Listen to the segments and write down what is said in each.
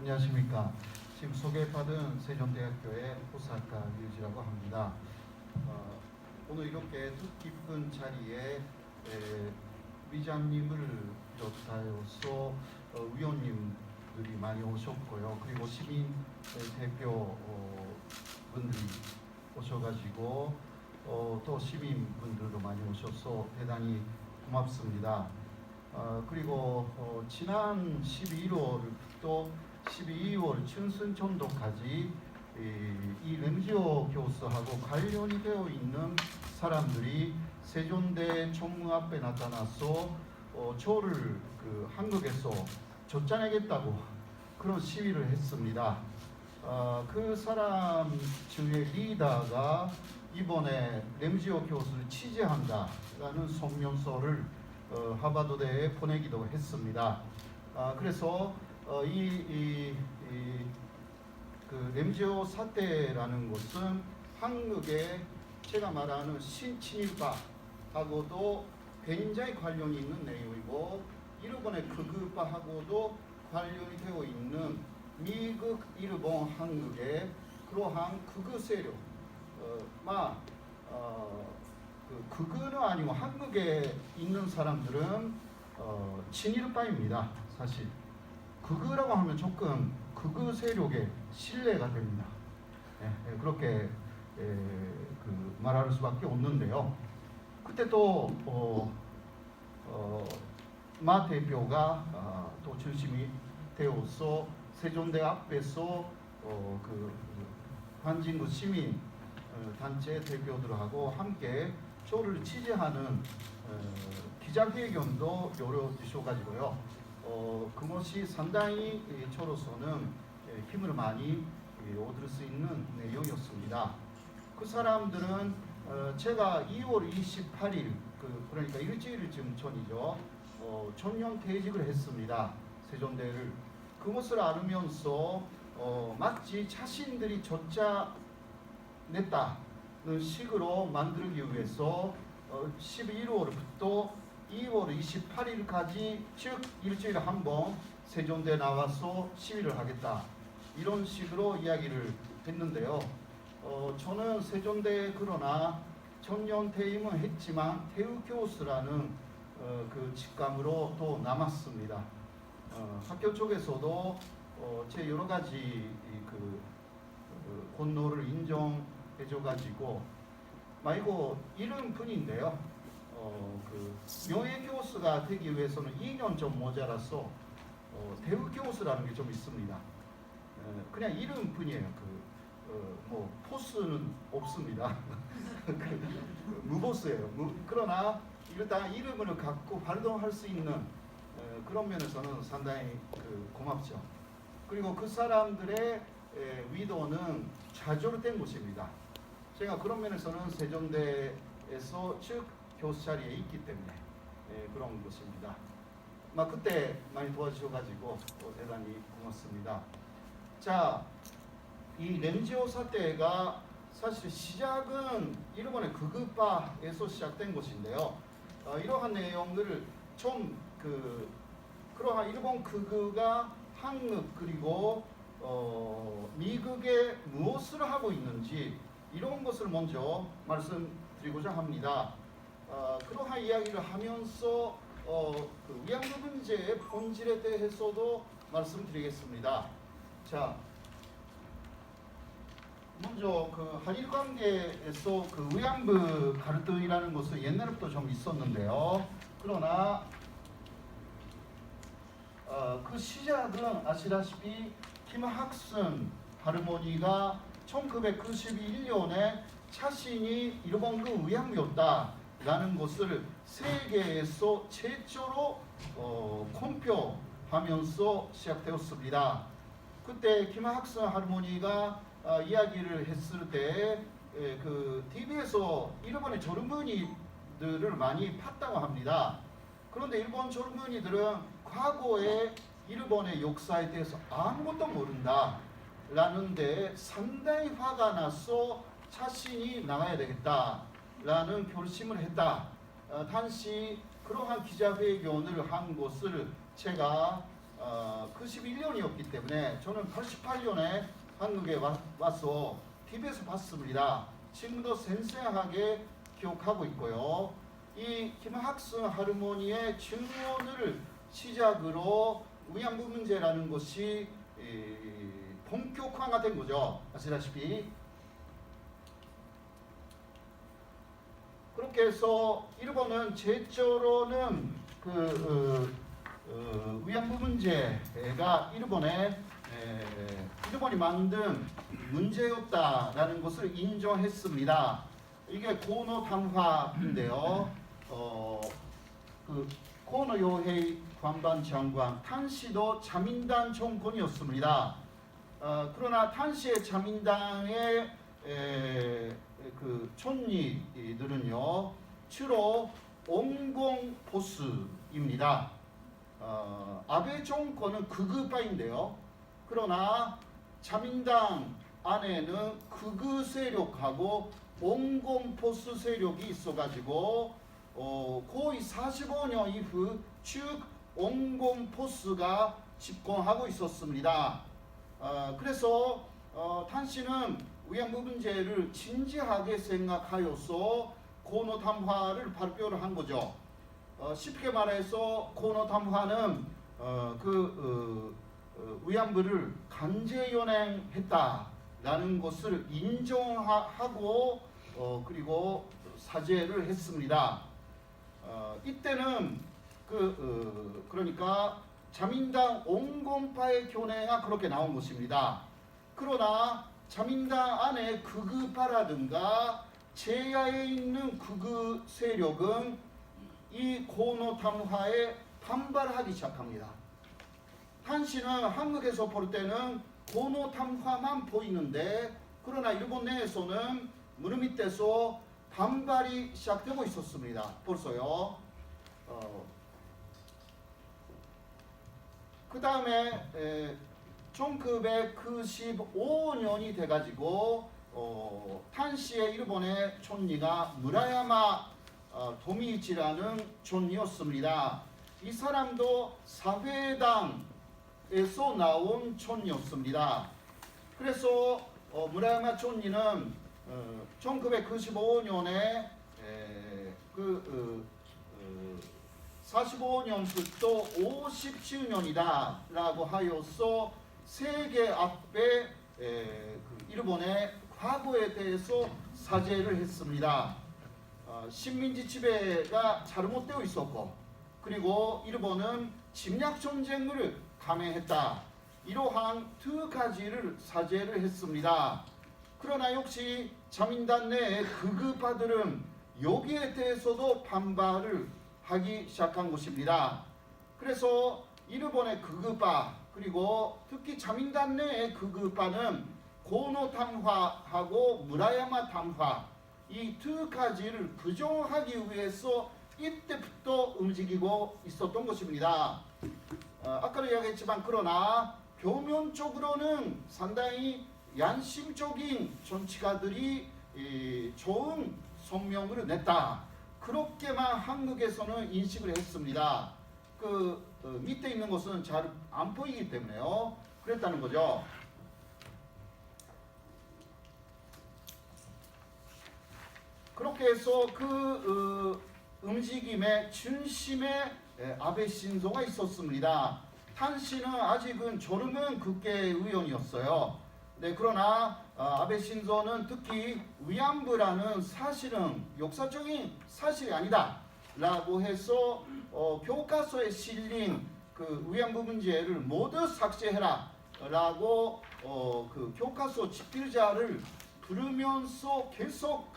안녕하십니까. 지금 소개받은 세종대학교의 호사카 류지라고 합니다. 오늘 이렇게 뜻깊은 자리에 위장님을 비롯하여서 위원님들이 많이 오셨고요. 그리고 시민 대표 분들이 오셔가지고 또 시민분들도 많이 오셔서 대단히 고맙습니다. 그리고 지난 12일부터 12월 춘순천도까지 이 램지오 교수하고 관련이 되어 있는 사람들이 세종대 총무 앞에 나타나서 저를 한국에서 쫓아내겠다고 그런 시위를 했습니다. 그 사람 중에 리더가 이번에 램지오 교수를 취재한다라는 성명서를 하버드대에 보내기도 했습니다. 그래서 그 램지오 사태라는 것은 한국의 제가 말하는 신친일파하고도 굉장히 관련이 있는 내용이고 일본의 극우파하고도 관련이 되어 있는 미국, 일본, 한국의 그러한 극우 세력 극우는 아니고 한국에 있는 사람들은 친일파입니다. 사실 극우라고 하면 조금 극우 세력에 신뢰가 됩니다. 그렇게 말할 수밖에 없는데요. 그때 또 마 대표가 또 중심이 되어서 세종대 앞에서 한진구 시민 단체 대표들하고 함께 저를 취재하는 기자회견도 열어주셔가지고요. 그것이 상당히 저로서는 힘을 많이 얻을 수 있는 내용이었습니다. 그 사람들은 제가 2월 28일 그러니까 일주일쯤 전이죠. 전년 퇴직을 했습니다. 세종대를. 그것을 알으면서 마치 자신들이 쫓아냈다는 식으로 만들기 위해서 11월부터 2월 28일까지 즉 일주일에 한 번 세종대에 나와서 시위를 하겠다 이런 식으로 이야기를 했는데요. 저는 세종대에 그러나 전년 퇴임은 했지만 태우교수라는 그 직감으로 또 남았습니다. 학교 쪽에서도 제 여러 가지 권노를 인정해줘가지고 이거 이름 뿐인데요. 명예교수가 되기 위해서는 2년 좀 모자라서 대우교수라는 게 좀 있습니다. 그냥 이름 뿐이에요. 포스는 없습니다. 무보스예요. 그러나 일단 이름을 갖고 발동할 수 있는 그런 면에서는 상당히 고맙죠. 그리고 그 사람들의 위도는 좌절된 곳입니다. 제가 그런 면에서는 세종대에서 즉 교수 자리에 있기 때문에 그런 것입니다. 그때 많이 도와주셔가지고 대단히 고맙습니다. 자, 이 램지오 사태가 사실 시작은 일본의 극우파에서 시작된 것인데요. 이러한 내용들을 좀 그러한 일본 극우가 한국 그리고 미국에 무엇을 하고 있는지 이런 것을 먼저 말씀드리고자 합니다. 그러한 이야기를 하면서 위안부 문제의 본질에 대해서도 말씀드리겠습니다. 자, 먼저 한일 관계에서 위안부 갈등이라는 것은 옛날부터 좀 있었는데요. 그러나 그 시작은 아시다시피 김학순 할머니가 1991년에 자신이 일본군 위안부였다라는 것을 세계에서 최초로 공표하면서 시작되었습니다. 그때 김학순 할머니가 이야기를 했을 때 TV에서 일본의 젊은이들을 많이 팠다고 합니다. 그런데 일본 젊은이들은 과거의 일본의 역사에 대해서 아무것도 모른다 라는데 상당히 화가 나서 자신이 나가야 되겠다라는 결심을 했다. 당시 그러한 기자회견을 한 것을 제가 91년이었기 때문에 저는 88년에 한국에 와서 TV에서 봤습니다. 지금도 생생하게 기억하고 있고요. 이 김학승 할머니의 증언을 시작으로 위안부 문제라는 것이 본격화가 된 거죠. 아시다시피. 그렇게 해서 일본은 제조로는 위안부 문제가 일본이 만든 문제였다라는 것을 인정했습니다. 이게 고노 담화인데요. 고노 요헤이 관방 장관 탄시도 자민당 정권이었습니다. 그러나 탄시의 자민당의 촌리들은요 주로 온공 보수입니다. 아베 정권은 극우파인데요. 그러나 자민당 안에는 극우 세력하고 온공 보수 세력이 있어가지고 거의 45년 이후 쭉 온공 보수가 집권하고 있었습니다. 그래서 탄씨는 위안부 문제를 진지하게 생각하여서 고노 담화를 발표를 한 거죠. 쉽게 말해서 고노 담화는 위안부를 강제 연행했다라는 것을 인정하고 그리고 사죄를 했습니다. 이때는 그러니까 자민당 온건파의 견해가 그렇게 나온 것입니다. 그러나 자민당 안에 극우파라든가 제야에 있는 극우 세력은 이 고노 담화에 반발하기 시작합니다. 탄씨는 한국에서 볼 때는 고노 담화만 보이는데 그러나 일본 내에서는 무릎 밑에서 반발이 시작되고 있었습니다. 벌써요. 그 다음에 1995년이 돼가지고 탄씨의 일본의 촌리가 무라야마 도미이치라는 촌리였습니다. 이 사람도 사회당에서 나온 촌리였습니다. 그래서 무라야마 촌리는 1995년에 45년부터 50주년이다 라고 하여서 세계 앞에 일본의 과거에 대해서 사죄를 했습니다. 식민지 지배가 잘못되어 있었고 그리고 일본은 침략 전쟁을 감행했다. 이러한 두 가지를 사죄를 했습니다. 그러나 역시 자민당 내의 극우파들은 여기에 대해서도 반발을 하기 시작한 것입니다. 그래서 일본의 극우파 그리고 특히 자민당 내의 극우파는 고노 담화하고 무라야마 담화 이 두 가지를 부정하기 위해서 이때부터 움직이고 있었던 것입니다. 아까도 이야기했지만 그러나 표면적으로는 상당히 양심적인 정치가들이 좋은 성명을 냈다. 그렇게만 한국에서는 인식을 했습니다. 밑에 있는 것은 잘 안 보이기 때문에요. 그랬다는 거죠. 그렇게 해서 움직임의 중심에 아베 신조가 있었습니다. 탄씨는 아직은 젊은 국회의원이었어요. 네, 그러나 아베 신조는 특히 위안부라는 사실은 역사적인 사실이 아니다 라고 해서 교과서에 실린 위안부 문제를 모두 삭제해라 라고 교과서 집필자를 부르면서 계속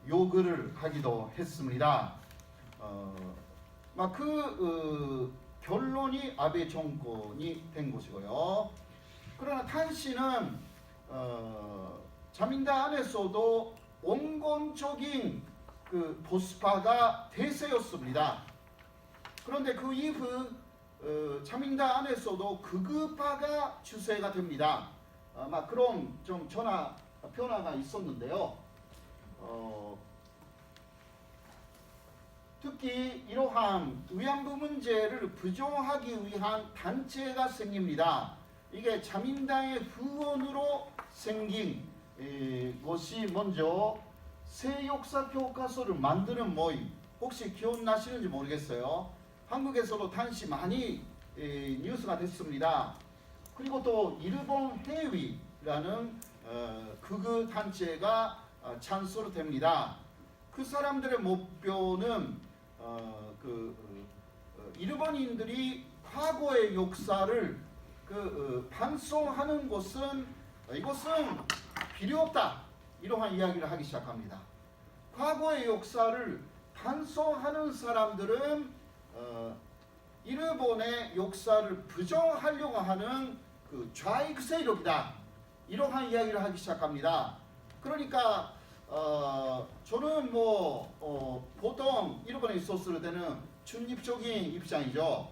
요구를 하기도 했습니다. 결론이 아베 정권이 된 것이고요. 그러나 탄씨는 자민당 안에서도 온건적인 보수파가 대세였습니다. 그런데 그 이후 자민당 안에서도 극우파가 추세가 됩니다. 그런 좀 변화가 있었는데요. 특히 이러한 위안부 문제를 부정하기 위한 단체가 생깁니다. 이게 자민당의 후원으로 생긴 것이 먼저 새 역사 교과서를 만드는 모임, 혹시 기억나시는지 모르겠어요. 한국에서도 당시 많이 뉴스가 됐습니다. 그리고 또 일본 해위라는 극우 단체가 창설됩니다. 그 사람들의 목표는 일본인들이 과거의 역사를 반성하는 것은 이것은 필요 없다, 이러한 이야기를 하기 시작합니다. 과거의 역사를 반성하는 사람들은 일본의 역사를 부정하려고 하는 좌익 세력이다, 이러한 이야기를 하기 시작합니다. 그러니까 저는 보통 일본에 있었을 때는 중립적인 입장이죠.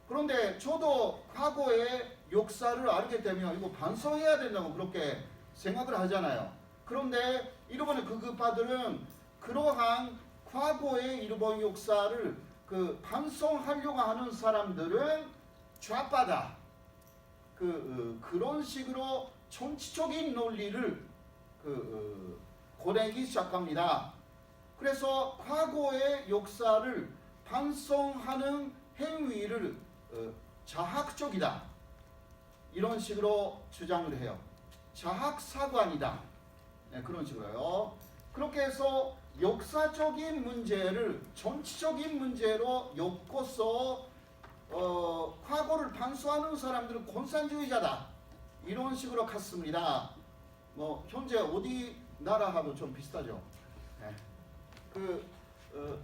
그런데 저도 과거의 역사를 알게 되면 이거 반성해야 된다고 그렇게 생각을 하잖아요. 그런데 일본의 극우파들은 그러한 과거의 일본 역사를 반성하려고 하는 사람들은 좌파다, 그런 식으로 정치적인 논리를 고내기 시작합니다. 그래서 과거의 역사를 반성하는 행위를 자학적이다, 이런 식으로 주장을 해요. 자학사관이다, 네, 그런 식으로요. 그렇게 해서 역사적인 문제를 정치적인 문제로 엮어서 과거를 반성하는 사람들은 공산주의자다, 이런 식으로 갔습니다. 현재 어디 나라하고 좀 비슷하죠. 네.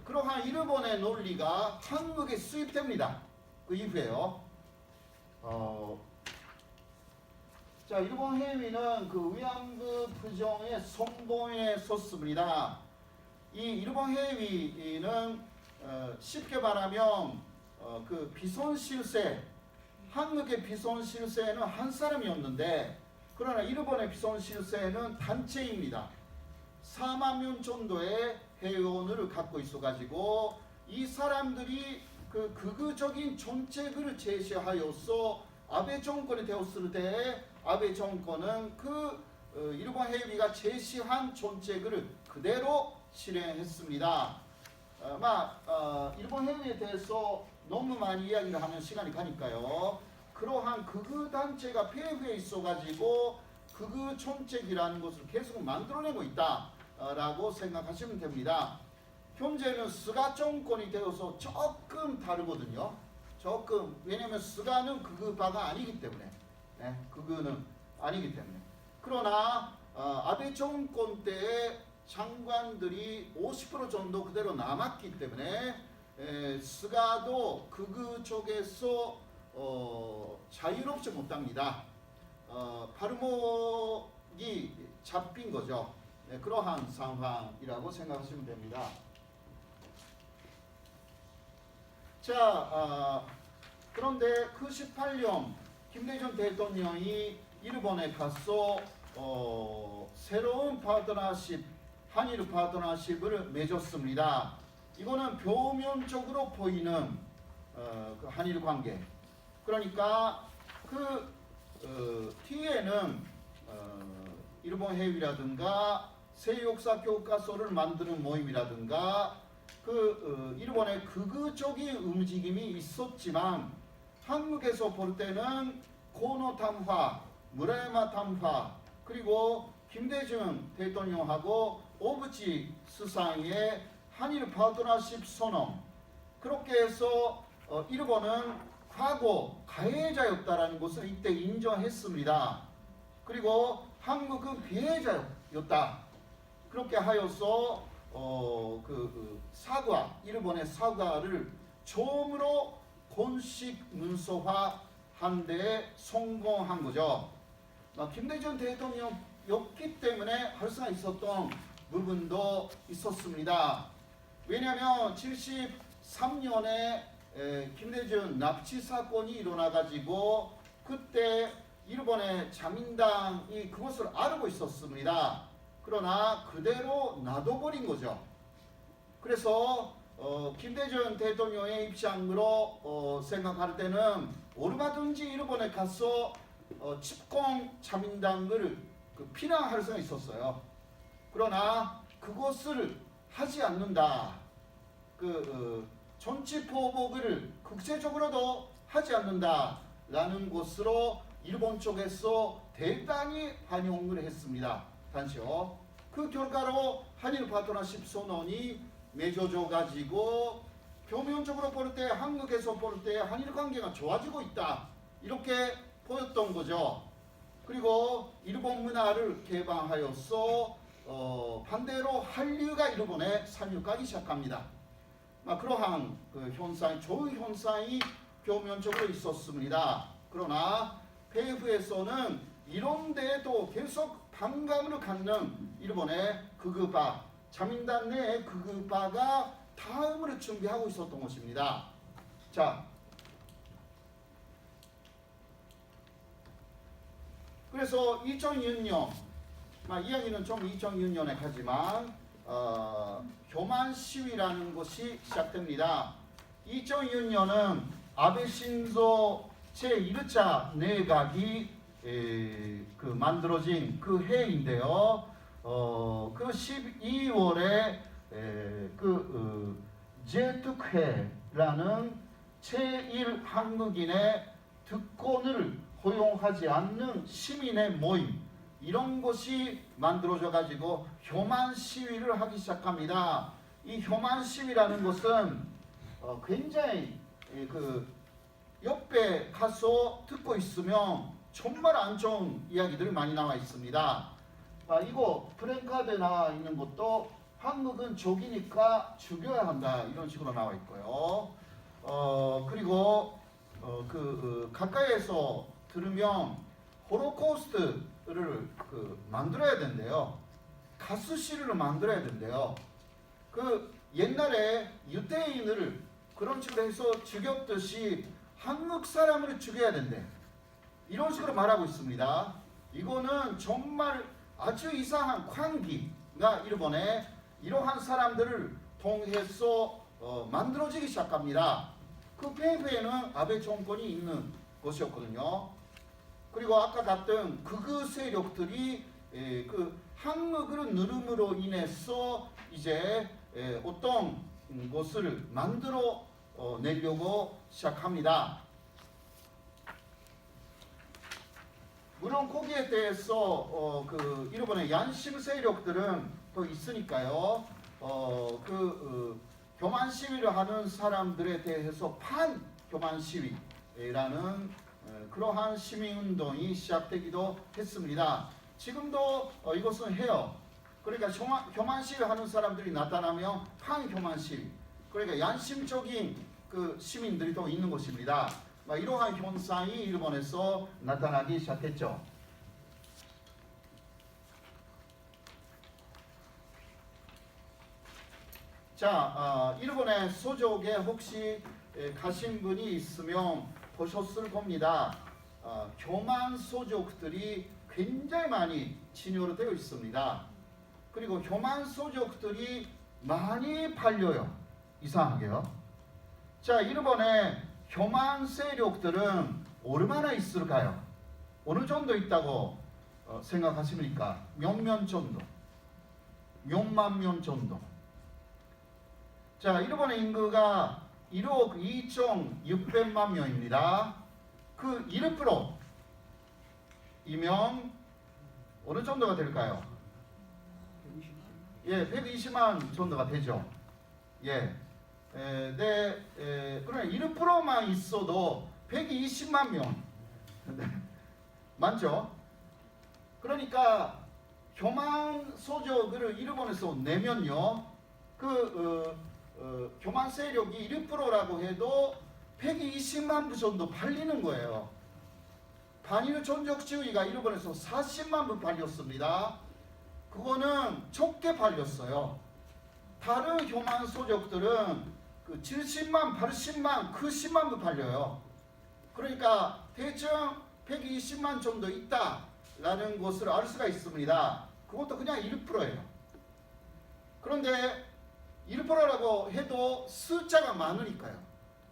그러한 일본의 논리가 한국에 수입됩니다. 그 이후에요. 자, 일본 해위는 위안부 부정의 선봉에 섰습니다. 이 일본 해위는 쉽게 말하면 비선실세, 한국의 비선실세는 한 사람이었는데, 그러나 일본의 비선실세는 단체입니다. 4만 명 정도의 회원을 갖고 있어가지고 이 사람들이 극우적인 정책을 제시하여서 아베 정권이 되었을 때 아베 정권은 일본 해위가 제시한 정책을 그대로 실행했습니다. 일본 해위에 대해서 너무 많이 이야기를 하면 시간이 가니까요. 그러한 극우 단체가 폐위에 있어가지고 극우 정책이라는 것을 계속 만들어내고 있다라고 생각하시면 됩니다. 현재는 스가 정권이 되어서 조금 다르거든요. 왜냐하면 스가는 극우파가 아니기 때문에, 네, 극우는 아니기 때문에. 그러나 아베 정권 때의 장관들이 50% 정도 그대로 남았기 때문에 스가도 극우 쪽에서 자유롭지 못합니다. 발목이 잡힌 거죠. 네, 그러한 상황이라고 생각하시면 됩니다. 자, 그런데 18년 김대중 대통령이 일본에 가서 새로운 파트너십, 한일 파트너십을 맺었습니다. 이거는 표면적으로 보이는 한일 관계. 그러니까 뒤에는 일본 해위라든가 새 역사 교과서를 만드는 모임이라든가 일본의 극우적인 움직임이 있었지만, 한국에서 볼 때는 고노 담화, 무라야마 담화, 그리고 김대중 대통령하고 오부치 수상의 한일 파트너십 선언, 그렇게 해서 일본은 과거 가해자였다라는 것을 이때 인정했습니다. 그리고 한국은 피해자였다. 그렇게 하여서 일본의 사과를 처음으로 공식 문서화한 데 성공한 거죠. 김대중 대통령이었기 때문에 할 수가 있었던 부분도 있었습니다. 왜냐하면 73년에 김대중 납치 사건이 일어나가지고 그때 일본의 자민당이 그것을 알고 있었습니다. 그러나 그대로 놔둬버린 거죠. 그래서 김대중 대통령의 입장으로 생각할 때는 얼마든지 일본에 가서 집권 자민당을 피난할 수가 있었어요. 그러나 그것을 하지 않는다. 정치 보복을 국제적으로도 하지 않는다라는 것으로 일본 쪽에서 대단히 반영을 했습니다. 단시요. 그 결과로 한일 파트너십 선언이 맺어져 가지고 표면적으로 볼 때 한국에서 볼 때 한일 관계가 좋아지고 있다. 이렇게 보였던 거죠. 그리고 일본 문화를 개방하여서 반대로 한류가 일본에 상륙하기 시작합니다. 그러한 현상, 좋은 현상이 표면적으로 있었습니다. 그러나 배후에서는 이런 데에도 계속 반감을 갖는 일본의 극우파, 자민당 내의 극우파가 다음으로 준비하고 있었던 것입니다. 자, 그래서 2006년, 이야기는 좀 2006년에 하지만 교만 시위라는 것이 시작됩니다. 2006년은 아베 신조 제1차 내각이 만들어진 그 해인데요. 그 12월에 제특회라는 제1한국인의 특권을 허용하지 않는 시민의 모임, 이런 것이 만들어져 가지고 혐한 시위를 하기 시작합니다. 이 혐한 시위라는 것은 굉장히 옆에 가서 듣고 있으면 정말 안 좋은 이야기들이 많이 나와 있습니다. 이거 플랜카드 나와 있는 것도 한국은 적이니까 죽여야 한다, 이런 식으로 나와 있고요. 그리고 가까이에서 들으면 홀로코스트를 만들어야 된대요. 가스실을 만들어야 된대요. 옛날에 유대인을 그런 식으로 해서 죽였듯이 한국 사람을 죽여야 된대. 이런 식으로 말하고 있습니다. 이거는 정말 아주 이상한 광기가 일본에 이러한 사람들을 통해서 만들어지기 시작합니다. 그 배후에는 아베 정권이 있는 것이었거든요. 그리고 아까 봤던 극우 세력들이 한국을 누름으로 인해서 이제 어떤 것을 만들어 내려고 시작합니다. 물론 거기에 대해서 일본의 양심 세력들은 또 있으니까요. 교만 시위를 하는 사람들에 대해서 반교만 시위라는 그러한 시민운동이 시작되기도 했습니다. 지금도 이것은 해요. 그러니까 교만 시위를 하는 사람들이 나타나면 반교만 시위, 그러니까 양심적인 시민들이 또 있는 것입니다. 이러한 현상이 일본에서 나타나기 시작했죠. 자, 일본의 소족에 혹시 가신 분이 있으면 보셨을 겁니다. 교만 소족들이 굉장히 많이 진열되어 있습니다. 그리고 교만 소족들이 많이 팔려요. 이상하게요. 자, 일본의 교만 세력들은 얼마나 있을까요? 어느 정도 있다고 생각하십니까? 몇만 정도? 몇만 명 정도? 자, 일본의 인구가 1억 2,600만 명입니다. 그 1%이면 어느 정도가 될까요? 120만 정도가 되죠. 그러나 1%만 있어도 120만 명 많죠. 그러니까 교만 소적을 일본에서 내면요, 교만 세력이 1%라고 해도 120만 부 정도 팔리는 거예요. 반일 전적지휘가 일본에서 40만 부 팔렸습니다. 그거는 적게 팔렸어요. 다른 교만 소적들은 70만, 80만, 90만 부 팔려요. 그러니까 대충 120만 정도 있다라는 것을 알 수가 있습니다. 그것도 그냥 1%예요. 그런데 1% 1%라고 해도 숫자가 많으니까요.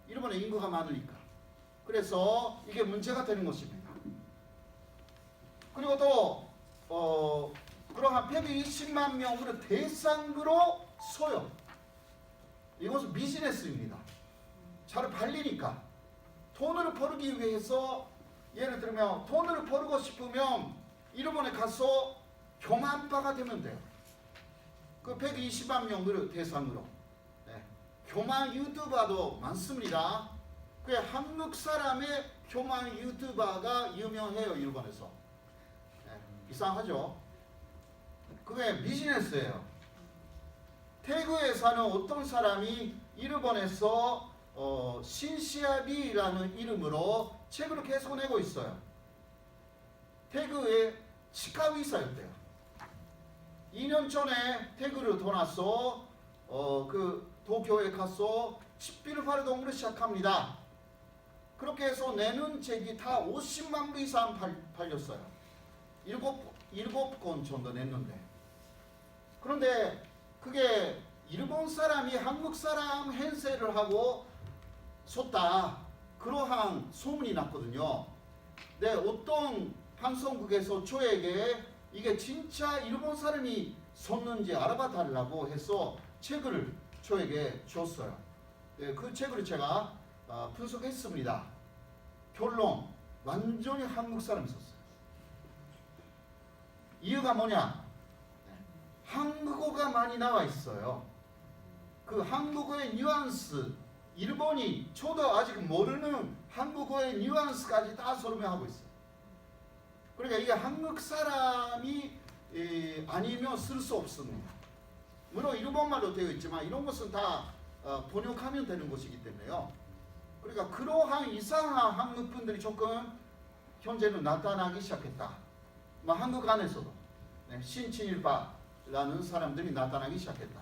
일본의 인구가 많으니까. 그래서 이게 문제가 되는 것입니다. 그리고 또 그러한 120만 명을 대상으로 소요. 이것은 비즈니스입니다. 잘 팔리니까. 돈을 벌기 위해서 예를 들면 돈을 벌고 싶으면 일본에 가서 교만파가 되면 돼요. 그 120만 명을 대상으로. 네. 교만 유튜버도 많습니다. 그 한국 사람의 교만 유튜버가 유명해요. 일본에서. 네. 이상하죠? 그게 비즈니스예요. 태국에 사는 어떤 사람이 일본에서 신시아비라는 이름으로 책을 계속 내고 있어요. 태국의 치과 의사였대요. 2년 전에 태국으로 돌아서 그 도쿄에 가서 집비를 활동을 시작합니다. 그렇게 해서 내는 책이 다 50만 부 이상 팔렸어요. 7권 정도 냈는데. 그런데 그게 일본 사람이 한국 사람 행세를 하고 쏟다. 그러한 소문이 났거든요. 네, 어떤 방송국에서 저에게 이게 진짜 일본 사람이 쏟는지 알아봐 달라고 해서 책을 저에게 줬어요. 네, 그 책을 제가 분석했습니다. 결론, 완전히 한국 사람이 썼어요. 이유가 뭐냐? 한국어가 많이 나와 있어요. 그 한국어의 뉘앙스, 일본이 저도 아직 모르는 한국어의 뉘앙스까지 다 설명하고 있어요. 그러니까 이게 한국 사람이 아니면 쓸 수 없습니다. 물론 일본말로 되어 있지만 이런 것은 다 번역하면 되는 것이기 때문에요. 그러니까 그러한 이상한 한국 분들이 조금 현재는 나타나기 시작했다. 한국 안에서도 신친일파라는 사람들이 나타나기 시작했다.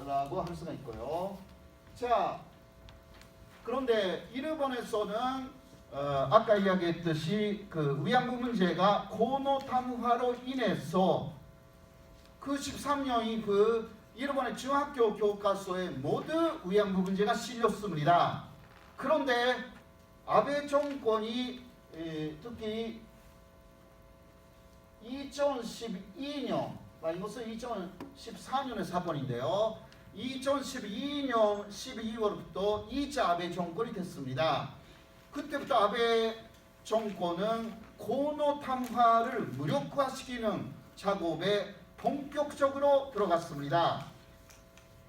라고 할 수가 있고요. 자, 그런데 일본에서는 아까 이야기했듯이 그 위안부 문제가 고노탐화로 인해서 그 13년 이후 일본의 중학교 교과서에 모두 위안부 문제가 실렸습니다. 그런데 아베 정권이 특히 2012년, 이것은 2014년의 사건인데요. 2012년 12월부터 2차 아베 정권이 됐습니다. 그때부터 아베 정권은 고노탐화를 무력화시키는 작업에 본격적으로 들어갔습니다.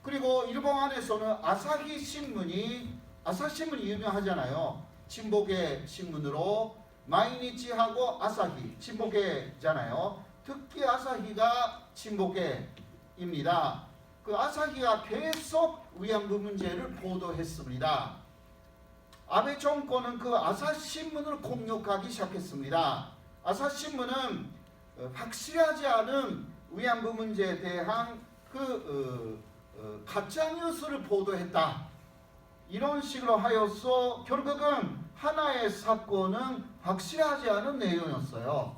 그리고 일본 안에서는 아사히 신문이 유명하잖아요. 진보계 신문으로 마이니치하고 아사히 진보계잖아요. 특히 아사히가 진보계입니다. 그 아사히가 계속 위안부 문제를 보도했습니다. 아베 정권은 그 아사히신문을 공격하기 시작했습니다. 아사히신문은 확실하지 않은 위안부 문제에 대한 가짜뉴스를 보도했다. 이런 식으로 하여서 결국은 하나의 사건은 확실하지 않은 내용이었어요.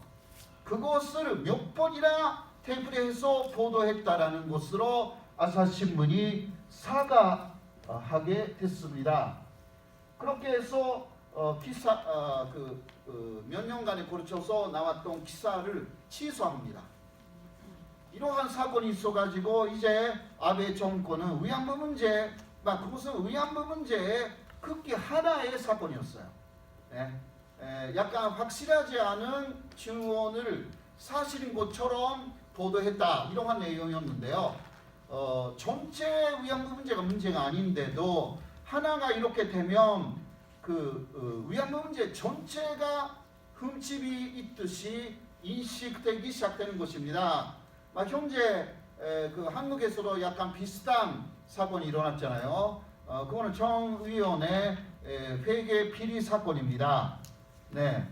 그것을 몇 번이나 테이프해서 보도했다라는 것으로 아사히신문이 사과하게 됐습니다. 그렇게 해서 몇 년간에 걸쳐서 나왔던 기사를 취소합니다. 이러한 사건이 있어가지고 이제 아베 정권은 위안부 문제, 그것은 위안부 문제의 극히 하나의 사건이었어요. 약간 확실하지 않은 증언을 사실인 것처럼 보도했다, 이러한 내용이었는데요. 전체 위안부 문제가 아닌데도 하나가 이렇게 되면 위안부 문제 전체가 흠집이 있듯이 인식되기 시작되는 것입니다. 현재 한국에서도 약간 비슷한 사건이 일어났잖아요. 그거는 정 의원의 회계 비리 사건입니다. 네,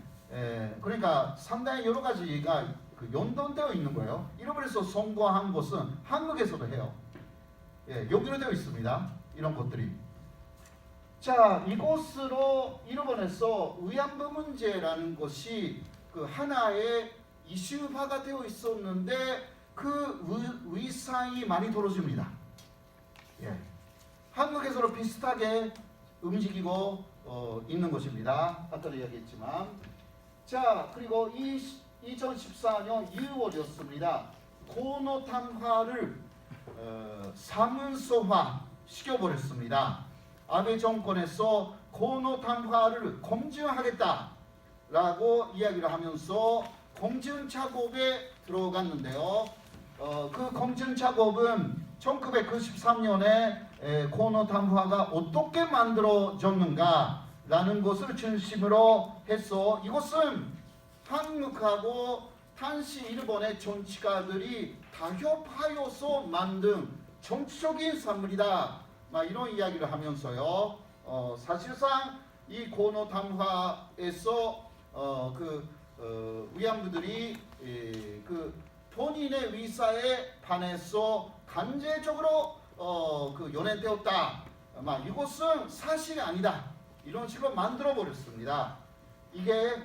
그러니까 상당히 여러 가지가 연동되어 있는 거예요. 일본에서 선고한 것은 한국에서도 해요. 여기로 되어 있습니다. 이런 것들이. 자, 이것으로 일본에서 위안부 문제라는 것이 하나의 이슈화가 되어 있었는데 그 위상이 많이 떨어집니다. 예. 한국에서도 비슷하게 움직이고 있는 것입니다. 아까도 이야기했지만. 자, 그리고 2014년 6월이었습니다. 고노 담화를 사문서화 시켜버렸습니다. 아베 정권에서 고노 담화를 검증하겠다라고 이야기를 하면서 검증 작업에 들어갔는데요. 그 검증 작업은 1993년에 고노 담화가 어떻게 만들어졌는가라는 것을 중심으로 해서 이것은 한국하고 당시 일본의 정치가들이 타협하여서 만든 정치적인 산물이다. 이런 이야기를 하면서요. 사실상 이 고노 담화에서 위안부들이 그 본인의 의사에 반해서 강제적으로 연행되었다. 이것은 사실이 아니다. 이런 식으로 만들어 버렸습니다. 이게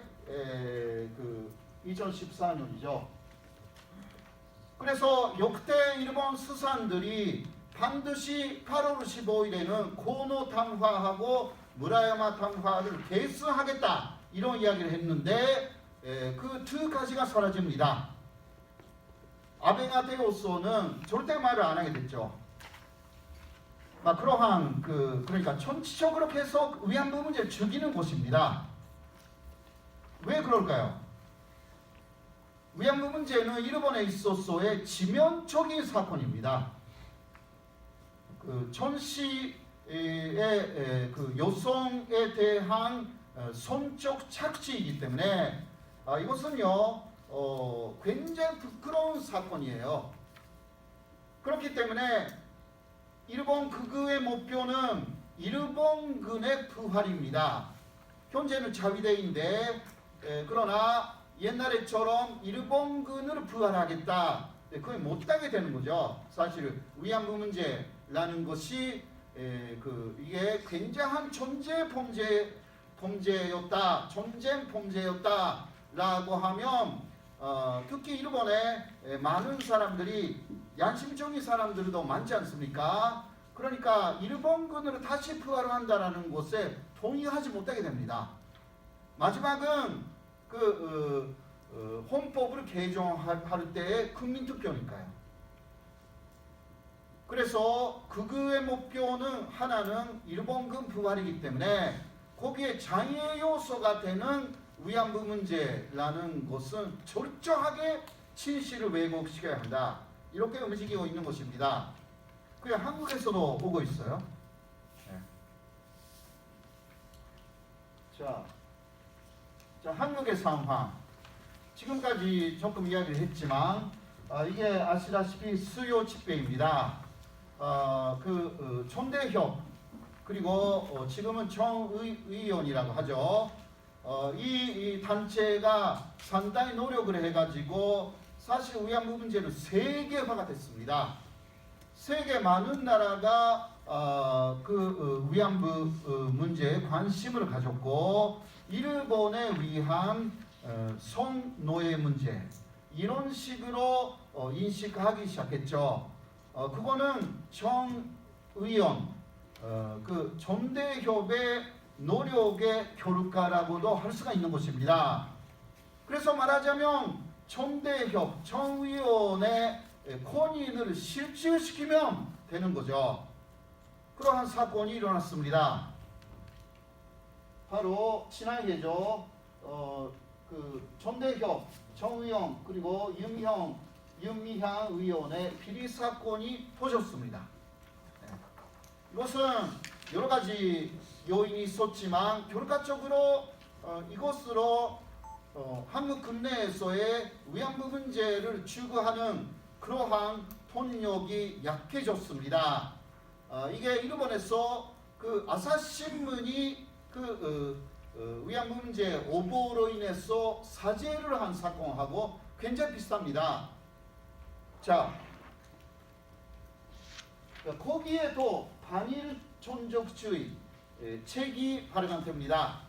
2014년이죠. 그래서 역대 일본 수산들이 반드시 8월 15일에는 고노 담화하고 무라야마 담화를 개수하겠다. 이런 이야기를 했는데 그 두 가지가 사라집니다. 아베가 되어서는 절대 말을 안 하게 됐죠. 그러한 그러니까 정치적으로 계속 위안부 문제를 죽이는 곳입니다. 왜 그럴까요? 위안부 문제는 일본에 있어서의 지면적인 사건입니다. 전시의 여성에 대한 성적 착취이기 때문에 이것은요 굉장히 부끄러운 사건이에요. 그렇기 때문에 일본 극우의 목표는 일본군의 부활입니다. 현재는 자위대인데 그러나 옛날에처럼 일본군을 부활하겠다. 그게 못하게 되는 거죠. 사실 위안부 문제라는 것이 이게 굉장한 전쟁 범죄였다. 라고 하면 특히 일본에 많은 사람들이 양심적인 사람들도 많지 않습니까? 그러니까 일본군으로 다시 부활한다라는 것에 동의하지 못하게 됩니다. 마지막은 헌법을 개정할 때의 국민투표니까요. 그래서 극우의 목표는 하나는 일본군 부활이기 때문에 거기에 장애 요소가 되는 위안부 문제라는 것은 철저하게 진실을 왜곡시켜야 한다. 이렇게 움직이고 있는 것입니다. 그게 한국에서도 오고 있어요. 네. 자, 한국의 상황. 지금까지 조금 이야기를 했지만 이게 아시다시피 수요 집회입니다. 전대협 그리고 지금은 정의원이라고 하죠. 이 단체가 상당히 노력을 해가지고 사실 위안부 문제는 세계화가 됐습니다. 세계 많은 나라가 위안부 문제에 관심을 가졌고 일본에 의한 성노예 문제 이런 식으로 인식하기 시작했죠. 그거는 정의원 전대협의 노력의 결과라고도 할 수가 있는 것입니다. 그래서 말하자면 전대협, 정의원의 권위를 실질시키면 되는 거죠. 그러한 사건이 일어났습니다. 바로 친하게죠. 전대협, 정의원 그리고 윤미향 의원의 비리 사건이 터졌습니다. 이것은 여러 가지 요인이 있었지만 결과적으로 이것으로 한국 국내에서의 위안부 문제를 추구하는 그러한 통력이 약해졌습니다. 이게 일본에서 아사신문이 위안부 문제 오보로 인해서 사죄를 한 사건하고 굉장히 비슷합니다. 자, 거기에도 반일 존적주의 책이 발간됩니다.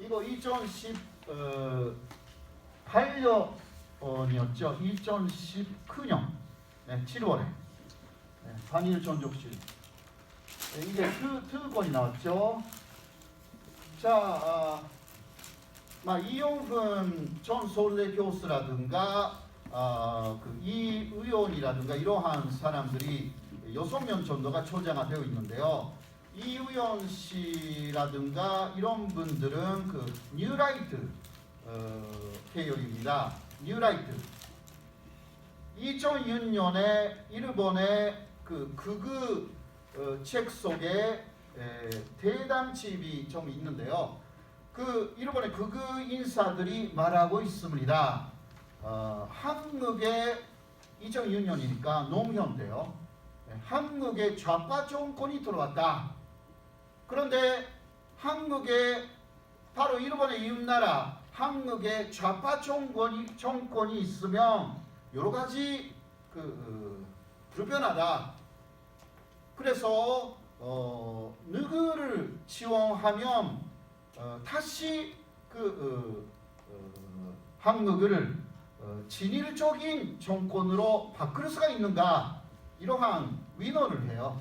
이거 2018년이었죠. 2019년 7월에 한일 전족실. 이게 특권이 나왔죠. 자, 이용근 전 서울대 교수라든가 이 의원이라든가 이러한 사람들이 6명 정도가 초장화되어 있는데요. 이 의원 씨라든가 이런 분들은 그 뉴라이트 계열입니다. 뉴라이트. 2006년에 일본의 그 극우 책 속에 대담집이 좀 있는데요. 그 일본의 극우 인사들이 말하고 있습니다. 한국의 2006년이니까 노무현 때요. 한국에 좌파 정권이 들어왔다. 그런데 한국에 바로 일본의 이웃나라 한국에 좌파 정권이 있으면 여러 가지 불편하다. 그래서 누구를 지원하면 다시 한국을 진일적인 정권으로 바꿀 수가 있는가, 이러한 위논을 해요.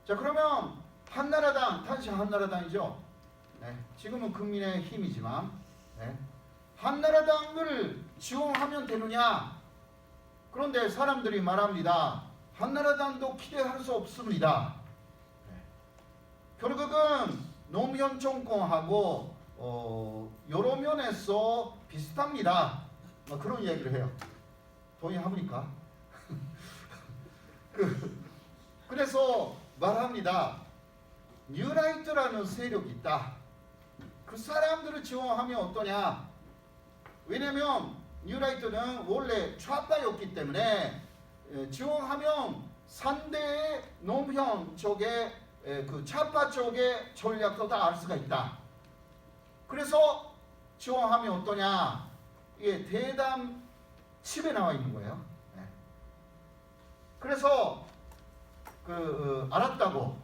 자, 그러면 한나라당, 다시 한나라당이죠. 네, 지금은 국민의힘이지만 한나라당을 지원하면 되느냐? 그런데 사람들이 말합니다. 한나라당도 기대할 수 없습니다. 결국은 노무현 정권하고 여러 면에서 비슷합니다. 그런 이야기를 해요. 동의합니까? 그래서 말합니다. 뉴라이트라는 세력이 있다. 그 사람들을 지원하면 어떠냐? 왜냐면 뉴라이트는 원래 좌파였기 때문에 지원하면 상대의 노무현 쪽에 그 좌파 쪽의 전략도 다 알 수가 있다. 그래서 지원하면 어떠냐? 이게 대담 칩에 나와 있는 거예요. 그래서 알았다고.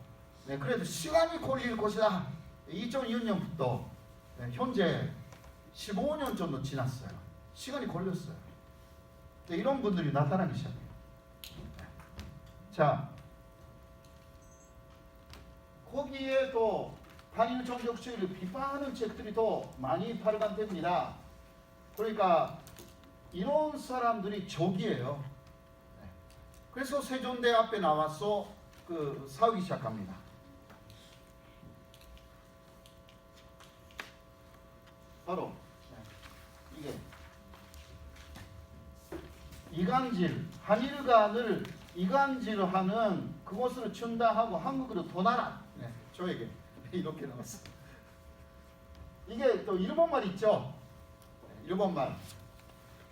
그래도 시간이 걸릴 것이다. 2006년부터 현재 15년 정도 지났어요. 시간이 걸렸어요. 이런 분들이 나타나기 시작해요. 자, 거기에 또 한일 전적주의를 비판하는 책들이 더 많이 발간됩니다. 그러니까 이런 사람들이 적이에요. 그래서 세종대 앞에 나와서 싸우기 시작합니다. 바로 이게 이간질, 한일 간을 이간질하는 그것을 중단하고 한국으로 떠나라. 저에게 이렇게 나왔어. 이게 또 일본말 있죠. 일본말.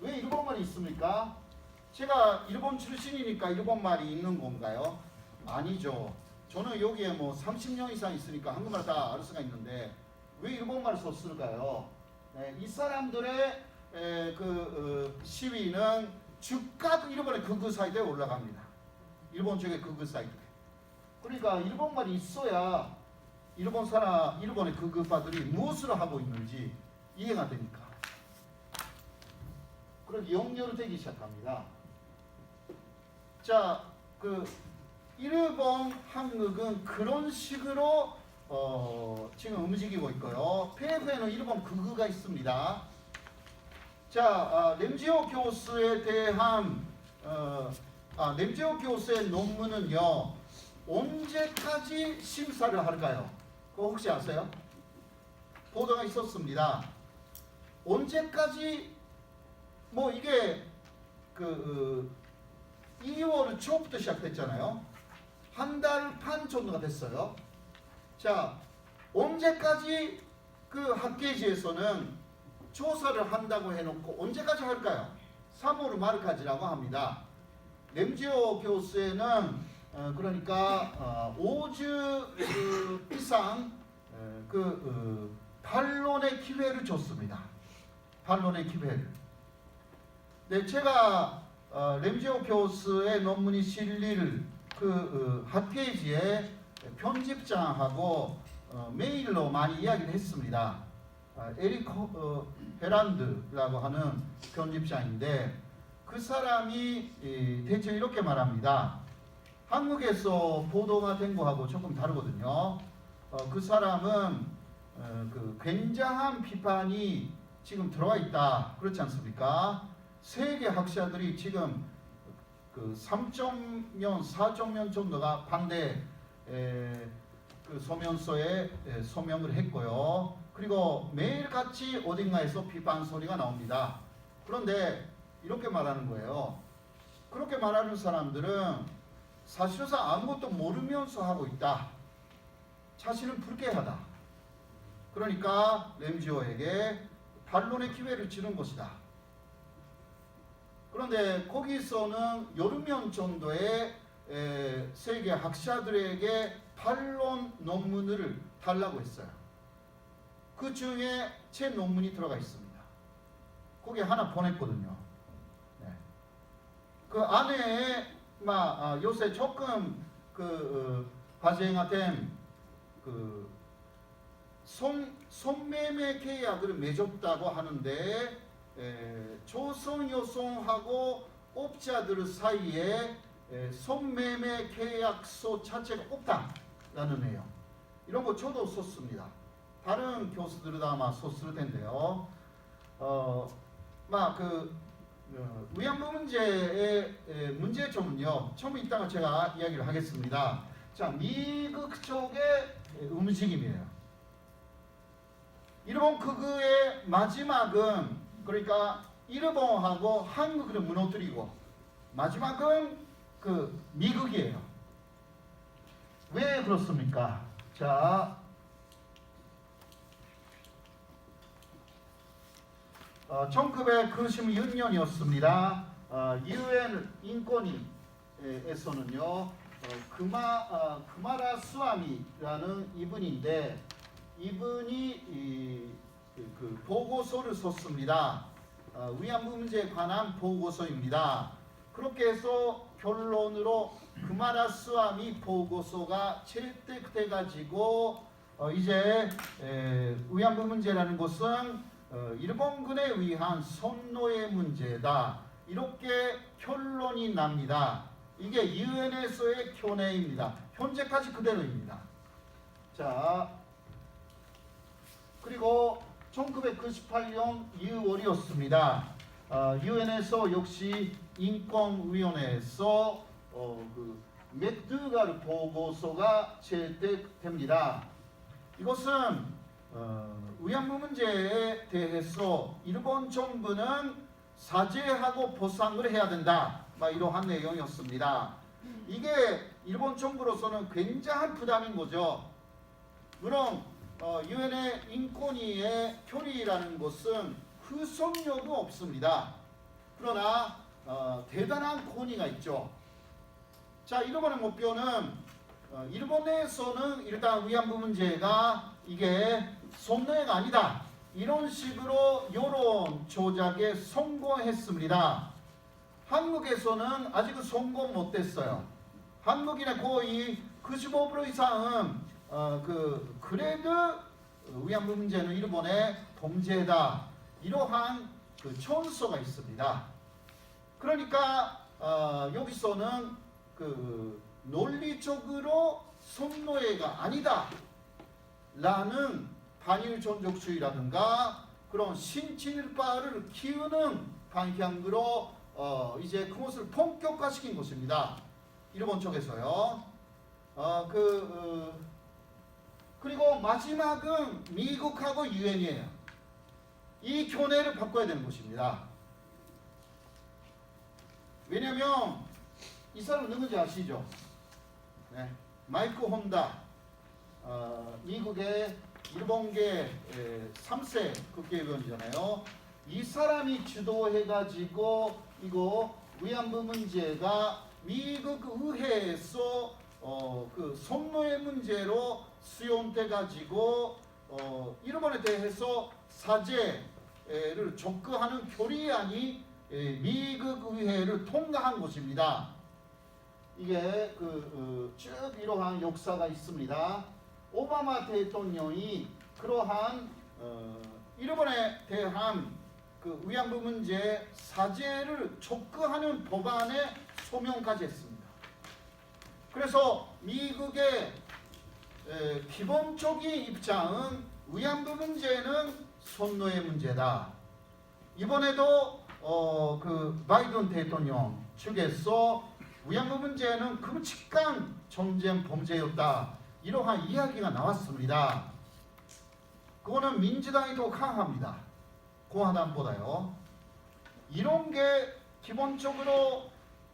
왜 일본말이 있습니까? 제가 일본 출신이니까 일본말이 있는 건가요? 아니죠. 저는 여기에 뭐 30년 이상 있으니까 한국말 다 알 수가 있는데 왜 일본말을 썼을까요? 이 사람들의 시위는 주가도 일본의 극우 사이트에 올라갑니다. 일본 쪽의 극우 사이트. 그러니까 일본말이 있어야 일본의 극우파들이 무엇을 하고 있는지 이해가 되니까. 그렇게 연결되기 시작합니다. 자, 일본 한국은 그런 식으로 지금 움직이고 있고요. PF에는 일본 극우가 있습니다. 자, 램지오 교수에 대한 램지오 교수의 논문은요, 언제까지 심사를 할까요? 그거 혹시 아세요? 보도가 있었습니다. 언제까지 이게 2월 초부터 시작됐잖아요. 한 달 반 정도가 됐어요. 자, 언제까지 학계지에서는 조사를 한다고 해놓고 언제까지 할까요? 3월 말까지라고 합니다. 램지오 교수에는 그러니까 5주 이상 반론의 기회를 줬습니다. 반론의 기회를. 네, 제가 램지오 교수의 논문이 실릴 학회지에 편집장하고 메일로 많이 이야기를 했습니다. 에릭 헤란드라고 하는 편집장인데 그 사람이 대체 이렇게 말합니다. 한국에서 보도가 된 거하고 조금 다르거든요. 그 사람은 그 굉장한 비판이 지금 들어와 있다. 그렇지 않습니까? 세계 학자들이 지금 그 3.년, 4.년 정도가 반대 그 소면서에 소명을 했고요. 그리고 매일같이 어딘가에서 비판 소리가 나옵니다. 그런데 이렇게 말하는 거예요. 그렇게 말하는 사람들은 사실상 아무것도 모르면서 하고 있다. 자신은 불쾌하다. 그러니까 램지오에게 반론의 기회를 주는 것이다. 그런데 거기서는 여러 명 정도의 세계 학자들에게 반론 논문을 달라고 했어요. 그 중에 제 논문이 들어가 있습니다. 거기 하나 보냈거든요. 네. 그 안에 요새 조금 발생된 그 손매매 계약을 맺었다고 하는데 조선 여성하고 업자들 사이에 손매매 계약서 자체가 없다라는 내용. 이런 거 저도 썼습니다. 다른 교수들도 아마 썼을 텐데요. 위안부 문제의 문제점은요. 좀 이따가 제가 이야기를 하겠습니다. 자, 미국 쪽의 움직임이에요. 일본 극우의 마지막은 그러니까 일본하고 한국을 무너뜨리고 마지막은 그 미국이에요. 왜 그렇습니까? 자, 1996년이었습니다. UN 인권위에서는요, 그마라 스와미라는 이분인데 이분이 그 보고서를 썼습니다. 위안부 문제에 관한 보고서입니다. 그렇게 해서 결론으로 그마라 스와미 보고서가 채택돼 가지고 이제 위안부 문제라는 것은 일본군에 의한 선노의 문제다. 이렇게 결론이 납니다. 이게 유엔에서의 견해입니다. 현재까지 그대로입니다. 자, 그리고 1998년 2월이었습니다. 유엔에서 역시 인권위원회에서 그 맥두갈 보고서가 채택됩니다. 이것은 위안부 문제에 대해서 일본 정부는 사죄하고 보상을 해야 된다. 이러한 내용이었습니다. 이게 일본 정부로서는 굉장한 부담인 거죠. 물론 유엔의 인권위의 결의라는 것은 후속력도 없습니다. 그러나 대단한 권위가 있죠. 자, 일본의 목표는 일본 내에서는 일단 위안부 문제가 이게 손해가 아니다. 이런 식으로 여론 조작에 성공했습니다. 한국에서는 아직은 성공 못했어요. 한국인의 거의 95% 이상은 그래도 위안부 문제는 일본의 범죄다. 이러한 그 천서가 있습니다. 그러니까 여기서는 그 논리적으로 선노예가 아니다 라는 반일 전적주의라든가 그런 신친일파를 키우는 방향으로 이제 그것을 본격화시킨 것입니다. 일본 쪽에서요. 그리고 마지막은 미국하고 유엔이에요. 이 견해를 바꿔야 되는 것입니다. 왜냐하면 이 사람 누군지 아시죠? 네. 마이크 혼다, 미국의 일본계 3세 국회의원이잖아요. 이 사람이 주도해가지고 이거 위안부 문제가 미국 의회에서 그 선노의 문제로 수용돼가지고 일본에 대해서 사죄를 촉구하는 결의안이 미국 의회를 통과한 것입니다. 이게 쭉 이러한 역사가 있습니다. 오바마 대통령이 그러한 일본에 대한 그 위안부 문제 사죄를 촉구하는 법안에 소명까지 했습니다. 그래서 미국의 기본적인 입장은 위안부 문제는 선노의 문제다. 이번에도 그 바이든 대통령 측에서 위안부 문제는 끔찍한 전쟁 범죄였다. 이러한 이야기가 나왔습니다. 그거는 민주당이 더 강합니다. 공화당보다요. 이런 게 기본적으로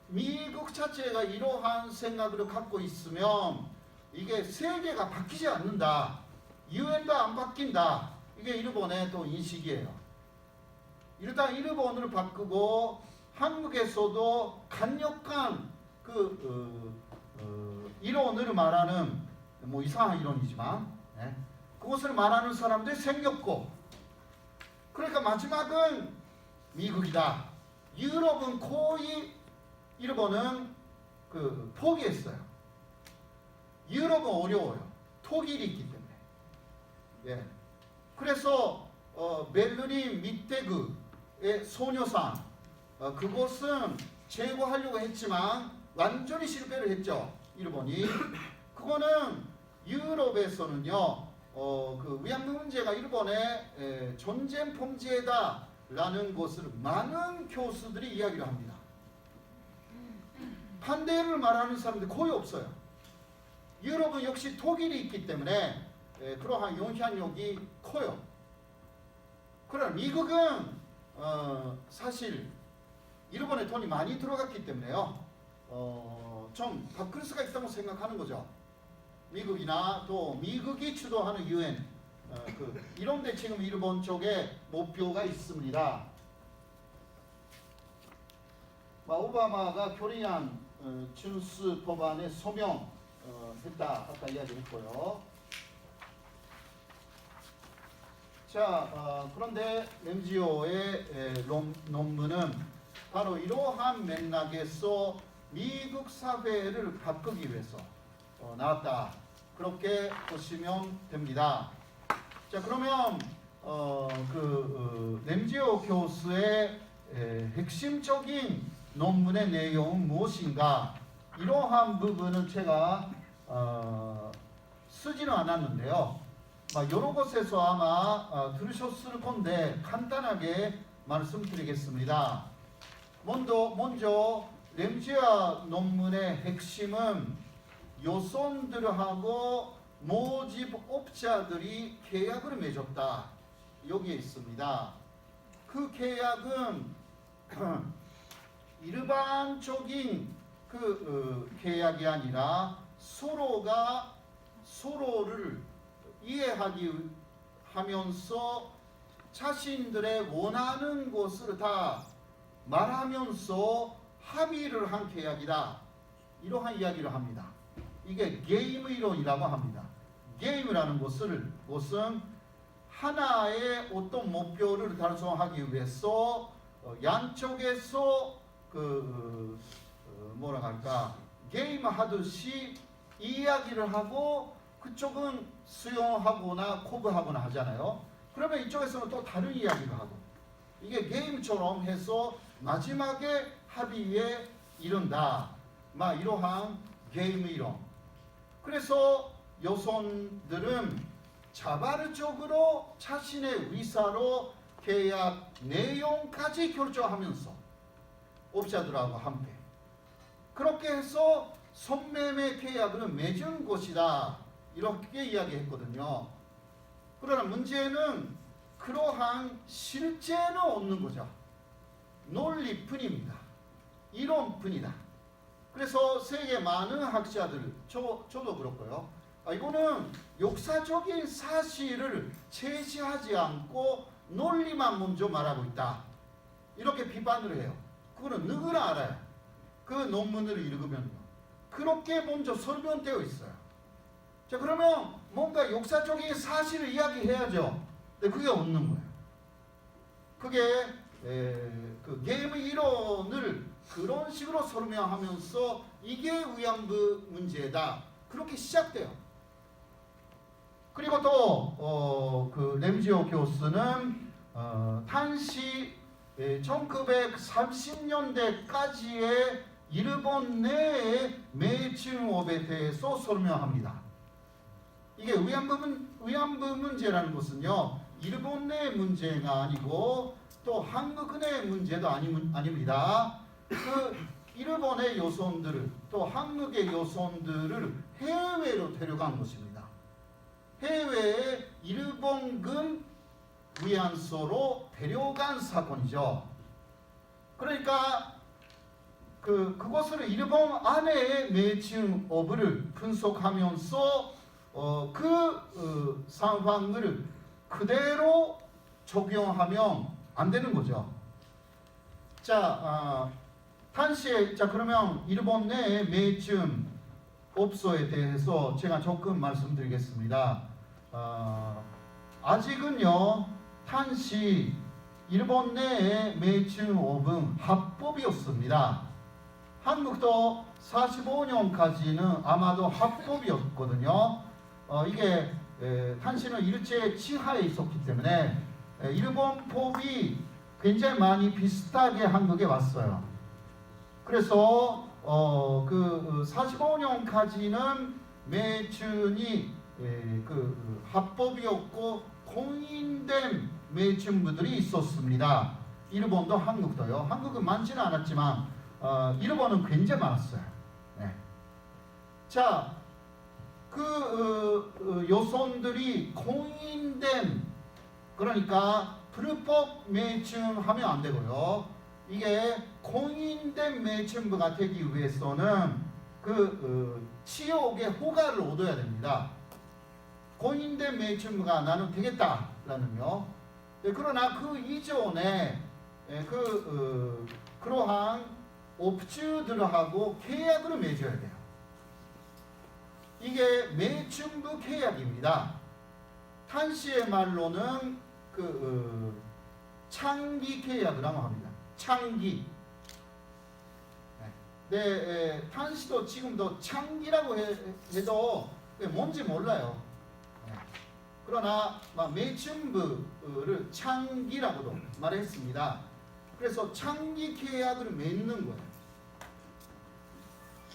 미국 자체가 이러한 생각을 갖고 있으면 이게 세계가 바뀌지 않는다. 유엔도 안 바뀐다. 이게 일본의 또 인식이에요. 일단 일본을 바꾸고 한국에서도 강력한 이론을 말하는 뭐 이상한 이론이지만 그것을 말하는 사람들이 생겼고, 그러니까 마지막은 미국이다. 유럽은 거의 일본은 포기했어요. 유럽은 어려워요. 독일이 있기 때문에. 예. 그래서 베를린 미테그의 소녀상 그것은 제거하려고 했지만 완전히 실패를 했죠. 일본이. 그거는 유럽에서는요. 그 위안부 문제가 일본의 전쟁 범죄다라는 것을 많은 교수들이 이야기를 합니다. 반대를 말하는 사람들이 거의 없어요. 유럽은 역시 독일이 있기 때문에 그러한 영향력이 커요. 그러나 미국은 사실 일본에 돈이 많이 들어갔기 때문에요. 좀 바꿀 수가 있다고 생각하는 거죠. 미국이나 또 미국이 주도하는 유엔 이런 데 지금 일본 쪽에 목표가 있습니다. 오바마가 코리안 준수 법안에 서명했다 아까 이야기했고요. 자, 그런데 MGO의 논문은 바로 이러한 맥락에서 미국 사회를 바꾸기 위해서 나왔다. 그렇게 보시면 됩니다. 자, 그러면 MGO 교수의 핵심적인 논문의 내용은 무엇인가? 이러한 부분은 제가 쓰지는 않았는데요. 여러 곳에서 아마 들으셨을 건데 간단하게 말씀드리겠습니다. 먼저 램지아 논문의 핵심은 여성들하고 모집업자들이 계약을 맺었다. 여기에 있습니다. 그 계약은 일반적인 계약이 아니라 서로가 서로를 이해하기 하면서 자신들의 원하는 것을 다 말하면서 합의를 한 계약이다. 이러한 이야기를 합니다. 이게 게임 이론이라고 합니다. 게임이라는 것은 하나의 어떤 목표를 달성하기 위해서 양쪽에서 게임 하듯이 이야기를 하고 그쪽은 수용하거나 코브하거나 하잖아요. 그러면 이쪽에서는 또 다른 이야기를 하고, 이게 게임처럼 해서 마지막에 합의에 이른다. 이러한 게임 이론. 그래서 여성들은 자발적으로 자신의 의사로 계약 내용까지 결정하면서 업자들하고 함께 그렇게 해서 선매매 계약을 맺은 것이다. 이렇게 이야기했거든요. 그러나 문제는 그러한 실제는 없는 거죠. 논리뿐입니다. 이론뿐이다. 그래서 세계 많은 학자들, 저도 그렇고요. 이거는 역사적인 사실을 제시하지 않고 논리만 먼저 말하고 있다. 이렇게 비판을 해요. 그거는 누구나 알아요. 그 논문을 읽으면요. 그렇게 먼저 설명되어 있어요. 자, 그러면 뭔가 역사적인 사실을 이야기해야죠. 근데 그게 없는 거예요. 그게 그 게임 이론을 그런 식으로 설명하면서 이게 위안부 문제다. 그렇게 시작돼요. 그리고 또 램지오 교수는 당시 1930년대까지의 일본 내의 매칭 매칭업에 대해서 설명합니다. 이게 위안부 문제라는 것은요, 일본 내 문제가 아니고 또 한국 내 문제도 아닙니다. 그 일본의 여성들을 또 한국의 여성들을 해외로 데려간 것입니다. 해외에 일본군 위안소로 데려간 사건이죠. 그러니까 그것을 일본 안에의 매칭업을 분석하면서 상황을 그대로 적용하면 안 되는 거죠. 자, 당시에 그러면 일본 내 매칭업소에 대해서 제가 조금 말씀드리겠습니다. 아직은요, 당시 일본 내의 매칭업은 합법이었습니다. 한국도 45년까지는 아마도 합법이었거든요. 이게 당시는 일제 치하에 있었기 때문에 일본 법이 굉장히 많이 비슷하게 한국에 왔어요. 그래서 45년까지는 매춘이 합법이었고 공인된 매춘부들이 있었습니다. 일본도 한국도요. 한국은 많지는 않았지만 일본은 굉장히 많았어요. 네. 자, 여성들이 공인된, 그러니까 불법 매춘하면 안 되고요. 이게 공인된 매춘부가 되기 위해서는 치욕의 허가를 얻어야 됩니다. 공인된 매춘부가 나는 되겠다라는요. 그러나 그 이전에 그러한 업주들하고 계약을 맺어야 돼요. 이게 매춘부 계약입니다. 당시의 말로는 창기 계약이라고 합니다. 창기. 네, 당시도 지금도 창기라고 해도 뭔지 몰라요. 그러나 매춘부를 창기라고도 말했습니다. 그래서 창기 계약을 맺는 거예요.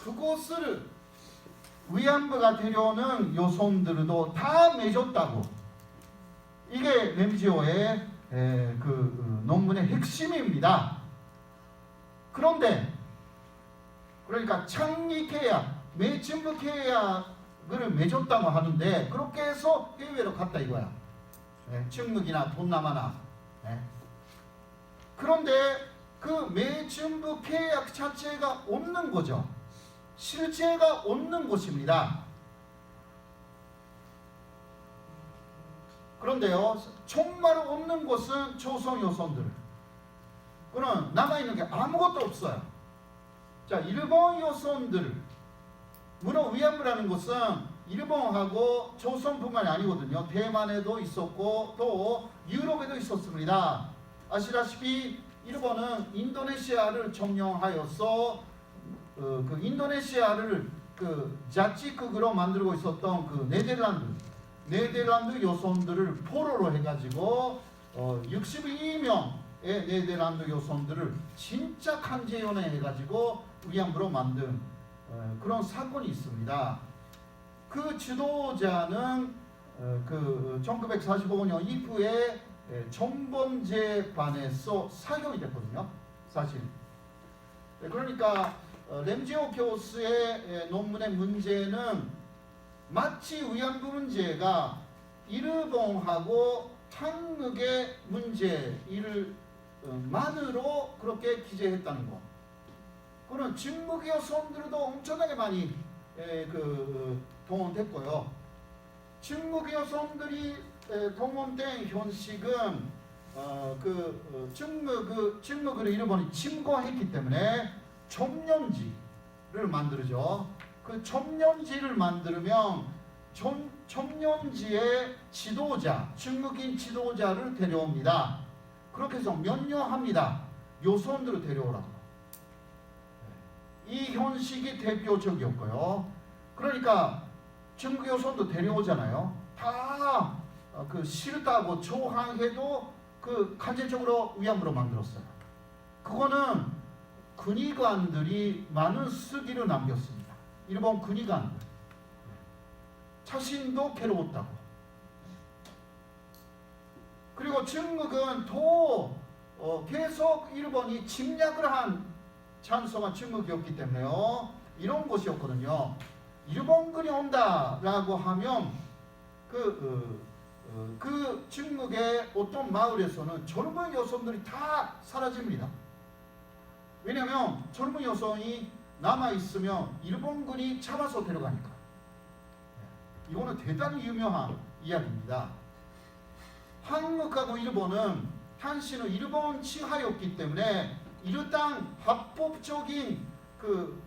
그것을 위안부가 되려는 여성들도 다 맺었다고. 이게 램지오의 논문의 핵심입니다. 그런데 그러니까 창기 계약, 매춘부 계약을 맺었다고 하는데 그렇게 해서 해외로 갔다 이거야. 중국이나 동남아나. 그런데 그 매춘부 계약 자체가 없는 거죠. 실체가 없는 것입니다. 그런데요, 정말 없는 것은 조선 여성들. 그는 남아있는 게 아무것도 없어요. 자, 일본 여성들, 물론 위안부라는 것은 일본하고 조선뿐만이 아니거든요. 대만에도 있었고 또 유럽에도 있었습니다. 아시다시피 일본은 인도네시아를 점령하여서 인도네시아를 자치국으로 만들고 있었던 네덜란드 여성들을 포로로 해가지고 62명의 네덜란드 여성들을 진짜 강제연애 해가지고 위안부로 만든 그런 사건이 있습니다. 그 지도자는 1945년 이후에 정범재반에서 사형이 됐거든요. 사실. 그러니까 램지오 교수의 논문의 문제는 마치 위안부 문제가 일본하고 한국의 문제만으로 그렇게 기재했다는 거. 그는 중국 여성들도 엄청나게 많이 동원됐고요. 중국 여성들이 동원된 현식은 중국을 일본이 침공했기 때문에 첨년지를 만들죠. 그 첨년지를 만들면 첨년지의 지도자, 중국인 지도자를 데려옵니다. 그렇게 해서 면요합니다. 여성들을 데려오라고. 이 현식이 대표적이었고요. 그러니까 중국 여성도 데려오잖아요. 다 싫다고 저항해도 강제적으로 위안부로 만들었어요. 그거는 군의관들이 많은 쓰기를 남겼습니다. 일본 군의관 자신도 괴로웠다고. 그리고 중국은 또 계속 일본이 침략을 한 찬성한 중국이었기 때문에요. 이런 곳이었거든요. 일본군이 온다라고 하면 그 중국의 어떤 마을에서는 젊은 여성들이 다 사라집니다. 왜냐하면 젊은 여성이 남아있으면 일본군이 잡아서 데려가니까. 이거는 대단히 유명한 이야기입니다. 한국하고 일본은 당시는 일본 치하였기 때문에 이 땅 합법적인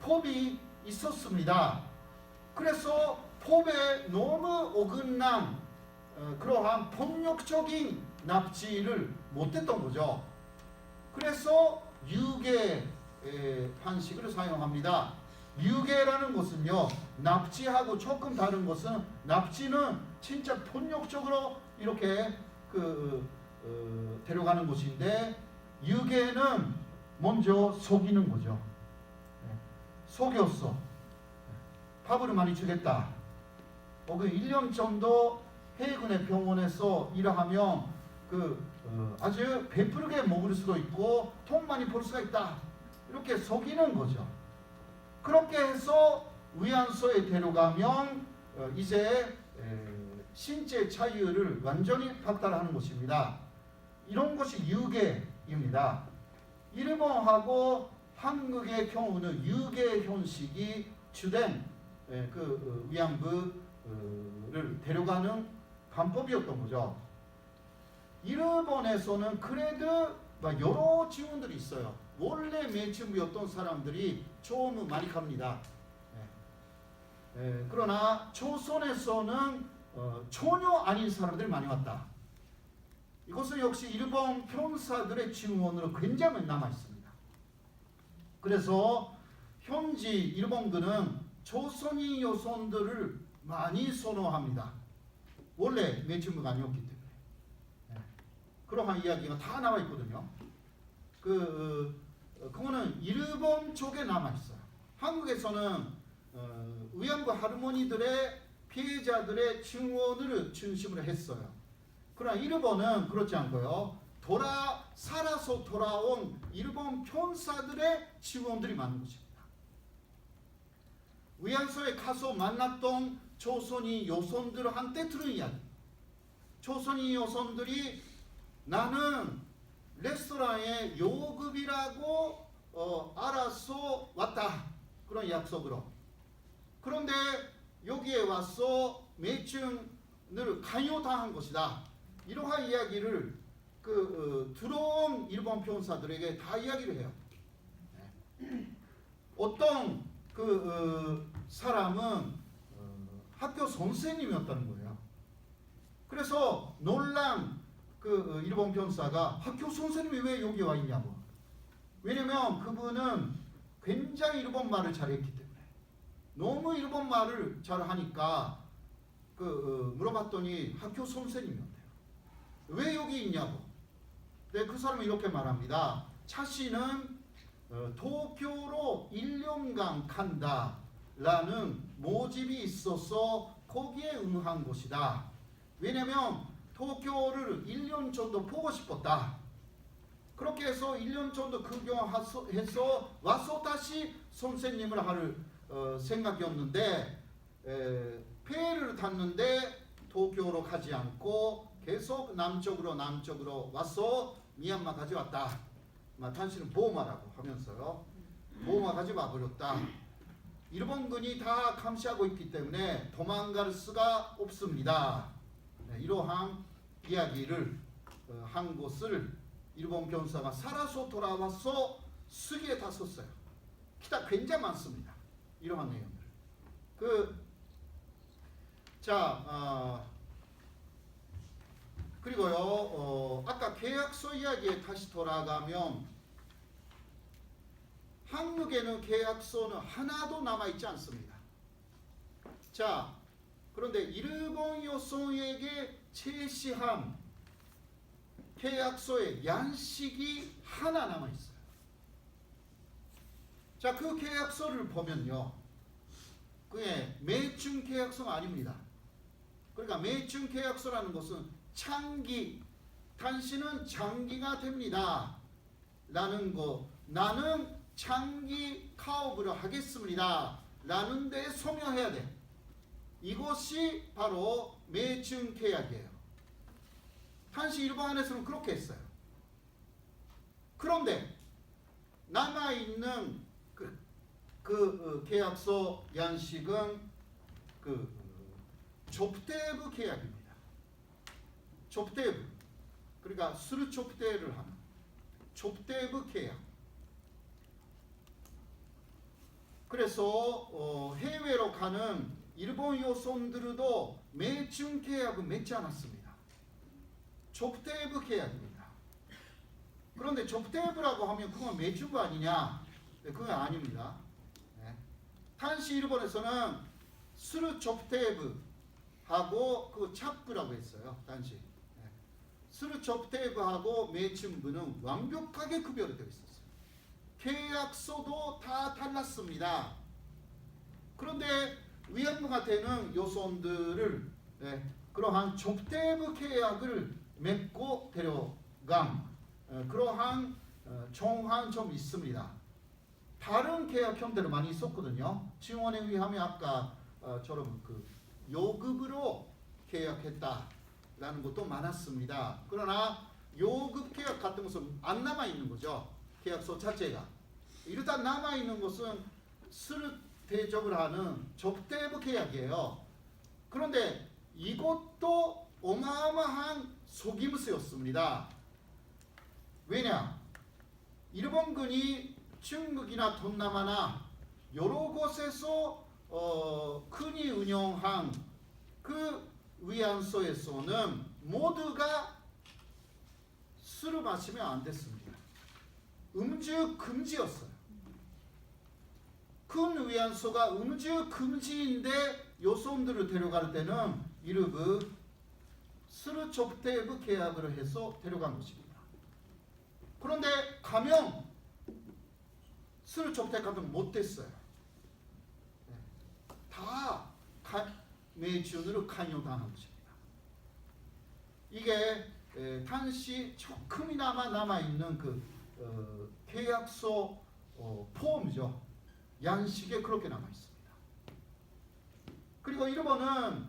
법이 있었습니다. 그래서 법에 너무 어긋난 그러한 폭력적인 납치를 못했던 거죠. 그래서 유괴 방식을 사용합니다. 유괴라는 것은요, 납치하고 조금 다른 것은, 납치는 진짜 폭력적으로 이렇게 데려가는 것인데, 유괴는 먼저 속이는 거죠. 속였어. 밥을 많이 주겠다. 1년 정도 해군의 병원에서 일하면 아주 배부르게 먹을 수도 있고 돈 많이 벌 수가 있다. 이렇게 속이는 거죠. 그렇게 해서 위안소에 데려가면 이제 신체 자유를 완전히 박탈하는 것입니다. 이런 것이 유괴입니다. 일본하고 한국의 경우는 유괴 형식이 주된 위안부를 데려가는 방법이었던 거죠. 일본에서는 그래도 여러 지원들이 있어요. 원래 매춘부였던 사람들이 처음 많이 갑니다. 그러나 조선에서는 전혀 아닌 사람들이 많이 왔다. 이것은 역시 일본 병사들의 증언으로 굉장히 남아 있습니다. 그래서 현지 일본군은 조선인 여성들을 많이 선호합니다. 원래 매춘부가 아니었기 때문에. 그러한 이야기가 다 나와 있거든요. 그거는 일본 쪽에 남아 있어요. 한국에서는 위안부 할머니들의 피해자들의 증언을 중심으로 했어요. 그러나 일본은 그렇지 않고요. 살아서 돌아온 일본 병사들의 증언들이 많은 것입니다. 위안소에 가서 만났던 조선인 여성들한테 들은 이야기. 조선인 여성들이 나는 레스토랑에 요급이라고 알아서 왔다. 그런 약속으로. 그런데 여기에 와서 매춘을 강요당한 것이다. 이러한 이야기를 들어온 일본 병사들에게 다 이야기를 해요. 어떤 사람은 학교 선생님이었다는 거예요. 그래서 놀란 일본 병사가 학교 선생님이 왜 여기 와 있냐고. 왜냐면 그분은 굉장히 일본 말을 잘했기 때문에. 너무 일본 말을 잘하니까 물어봤더니 학교 선생님이었대요. 왜 여기 있냐고. 근데 그 사람이 이렇게 말합니다. 자신은 도쿄로 1년간 간다라는 모집이 있어서 거기에 응한 것이다. 왜냐면 도쿄를 1년 정도 보고 싶었다. 그렇게 해서 1년 정도 구경해서 와서 다시 선생님을 할 생각이었는데 배를 탔는데 도쿄로 가지 않고 계속 남쪽으로 와서 미얀마까지 왔다. 당신은 보호마라고 하면서요. 보호마까지 와버렸다. 일본군이 다 감시하고 있기 때문에 도망갈 수가 없습니다. 이러한 이야기를 한 것을 일본 병사가 살아서 돌아와서 수기에 다 썼어요. 기타 굉장히 많습니다. 이러한 내용들. 그리고요, 아까 계약서 이야기에 다시 돌아가면 한국에는 계약서는 하나도 남아있지 않습니다. 자, 그런데 일본 여성에게 제시한 계약서에 양식이 하나 남아있어요. 자, 그 계약서를 보면요, 그게 매춘 계약서가 아닙니다. 그러니까 매춘 계약서라는 것은 장기, 당신은 장기가 됩니다 라는 거, 나는 장기 사업을 하겠습니다 라는 데 서명해야 돼. 이것이 바로 매춘 계약이에요. 당시 일본에서는 그렇게 했어요. 그런데 남아있는 계약서 양식은 좁대부 계약입니다. 좁대부, 그러니까 스루좁대를 하는 좁대부 계약. 그래서 해외로 가는 일본 요손들도 매춘 계약은 맺지 않았습니다. 좁대부 계약입니다. 그런데 좁대부라고 하면 그건 매춘부 아니냐? 네, 그건 아닙니다. 네. 당시 일본에서는 스루좁대부 하고 그 찹부라고 했어요. 당시. 네. 스루좁대부하고 매춘부는 완벽하게 구별이 되어 있었어요. 계약서도 다 달랐습니다. 그런데 위안부가 되는 요손들을 그러한 좁대부 계약을 맺고 데려간 그러한 정황 좀 있습니다. 다른 계약 형태로 많이 있었거든요. 증언에 의하면 아까처럼 요급으로 계약했다라는 것도 많았습니다. 그러나 요급 계약 같은 것은 안 남아 있는 거죠. 계약서 자체가. 일단 남아 있는 것은 스르대적을 하는 좁대부 계약이에요. 그런데 이것도 어마어마한 속임수였습니다. 왜냐? 일본군이 중국이나 동남아나 여러 곳에서 흔히 운영한 그 위안소에서는 모두가 술을 마시면 안 됐습니다. 음주 금지였어요. 큰 위안소가 음주 금지인데 요손들을 데려갈 때는 이르브 스루좁대부 계약을 해서 데려간 것입니다. 그런데 가면 스루좁대 가면 못됐어요. 다 매춘으로 관여당한 것입니다. 이게 당시 조금이나마 남아있는 계약서 포함이죠. 양식에 그렇게 남아있습니다. 그리고 일본은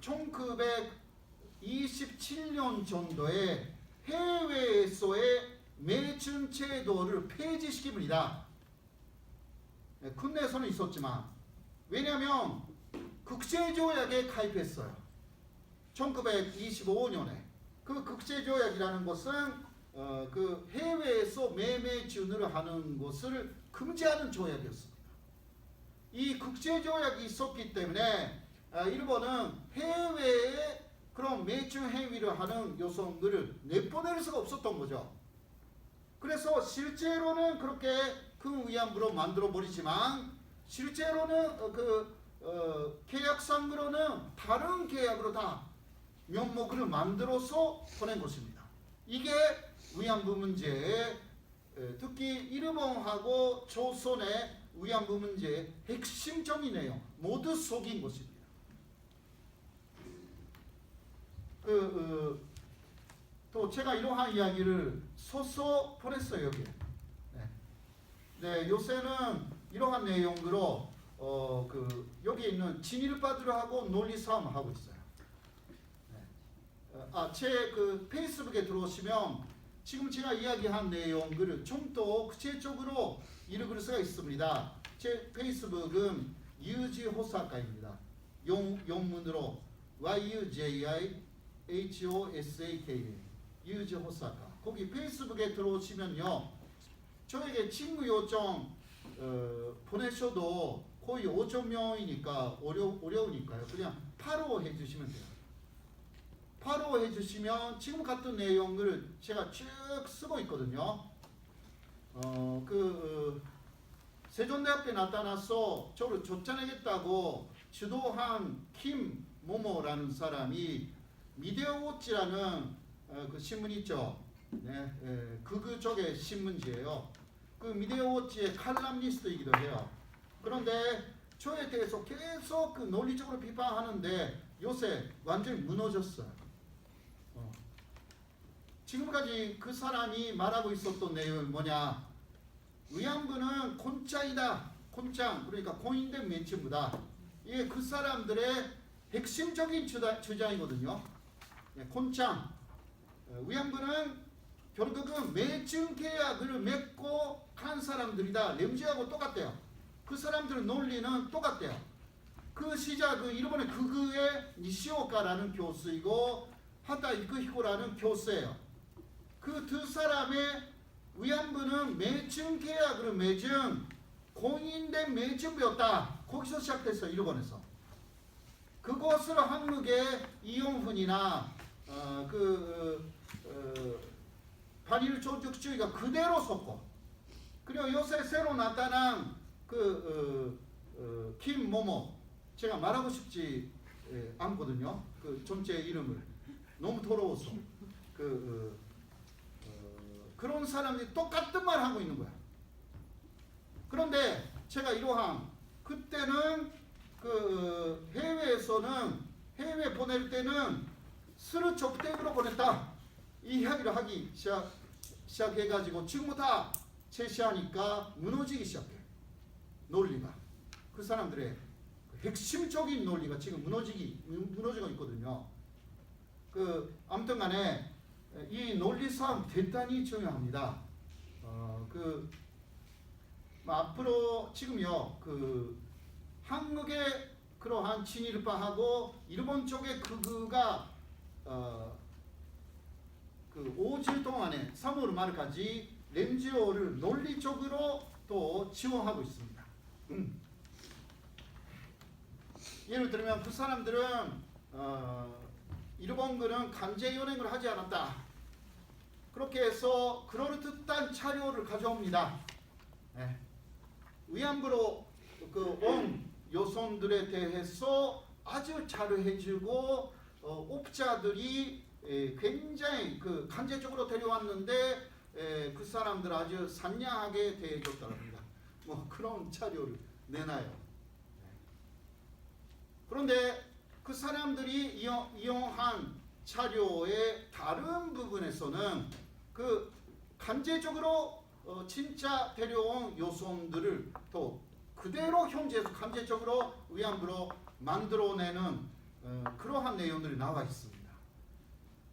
1927년 정도에 해외에서의 매춘 제도를 폐지시킵니다. 국내에서는 있었지만, 왜냐하면 국제조약에 가입했어요. 1925년에 그 국제조약이라는 것은 그 해외에서 매매준을 하는 것을 금지하는 조약이었습니다. 이 국제조약이 있었기 때문에 일본은 해외에 그런 매춘 행위를 하는 여성들을 내보낼 수가 없었던 거죠. 그래서 실제로는 그렇게 그 위안부로 만들어 버리지만 실제로는 계약상으로는 다른 계약으로 다 면목을 만들어서 보낸 것입니다. 이게 위안부 문제의 특히 일본하고 조선의 위안부 문제의 핵심적인 내용 모두 속인 것입니다. 또 제가 이러한 이야기를 써서 보냈어요. 여기에. 네, 요새는 이러한 내용으로 여기 있는 진일파들하고 논리 싸움 하고 있어요. 제 페이스북에 들어오시면 지금 제가 이야기한 내용들을 좀 더 구체적으로 읽을 수가 있습니다. 제 페이스북은 유지 호사카입니다. 영문으로 YUJIHOSAK 유지 호사카. 거기 페이스북에 들어오시면요, 저에게 친구 요청 보내셔도 거의 5천 명이니까 어려우니까요. 그냥 팔로우 해주시면 돼요. 팔로우 해주시면 지금 같은 내용을 제가 쭉 쓰고 있거든요. 세종대학교에 나타나서 저를 쫓아내겠다고 주도한 김 모모라는 사람이 미디어워치라는 그 신문 있죠. 네, 극우 쪽의 신문지예요. 그 미디어워치의 칼럼니스트이기도 해요. 그런데 저에 대해서 계속 그 논리적으로 비판하는데 요새 완전히 무너졌어요. 지금까지 그 사람이 말하고 있었던 내용은 뭐냐? 위안부는 곤짱이다. 곤짱, 그러니까 공인된 매춘부다. 이게 그 사람들의 핵심적인 주장이거든요. 곤짱. 위안부는 결국은 매춘 계약을 맺고 간 사람들이다. 렘지하고 똑같대요. 그 사람들의 논리는 똑같대요. 그 시작은 일본의 그그의 니시오카라는 교수이고 하다 이크히코라는 교수예요. 그 두 사람의 위안부는 매춘 계약을 맺은 공인된 매춘부였다. 거기서 시작됐어요. 일본에서. 그것을 한국의 이용훈이나 반일 조직주의가 그대로 썼고, 그리고 요새 새로 나타난 김모모, 제가 말하고 싶지 않거든요. 그 전체 이름을 너무 더러워서 그런 사람들이 똑같은 말 하고 있는 거야. 그런데 제가 이러한 그때는 해외에 보낼 때는 스르 접대으로 보냈다 이 이야기를 하기 시작해가지고 지금부터 제시하니까 무너지기 시작해. 논리가 그 사람들의 핵심적인 논리가 지금 무너지고 있거든요. 아무튼간에 이 논리상 대단히 중요합니다. 앞으로 지금요 한국의 그러한 친일파하고 일본 쪽의 극우가 5주 동안에 3월 말까지 렘지오를 논리적으로 또 지원하고 있습니다. 예를 들면 그 사람들은 일본군은 강제 연행을 하지 않았다. 그렇게 해서 그럴듯한 자료를 가져옵니다. 네. 위안부로 온 여성들에 대해서 아주 자료해주고 옵자들이 굉장히 강제적으로 데려왔는데 그 사람들 아주 상냥하게 대해줬다고 합니다. 뭐 그런 자료를 내놔요. 그런데 그 사람들이 이용한 자료의 다른 부분에서는 간제적으로 진짜 데려온 여성들을 또 그대로 현지에서 강제적으로 위안부로 만들어내는 그러한 내용들이 나와 있습니다.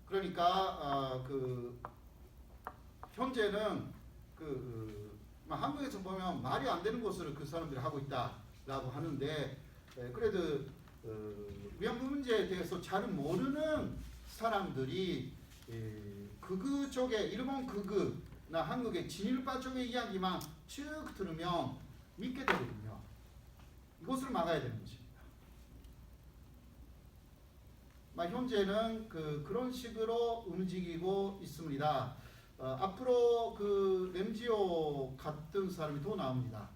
그러니까 현재는 한국에서 보면 말이 안 되는 것을 그 사람들이 하고 있다라고 하는데 그래도 위안부 문제에 대해서 잘 모르는 사람들이 극우 쪽에 일본 극우나 한국의 진일파 쪽의 이야기만 쭉 들으면 믿게 되거든요. 이것을 막아야 되는 것입니다. 현재는 그런 식으로 움직이고 있습니다. 앞으로 렘지오 같은 사람이 더 나옵니다.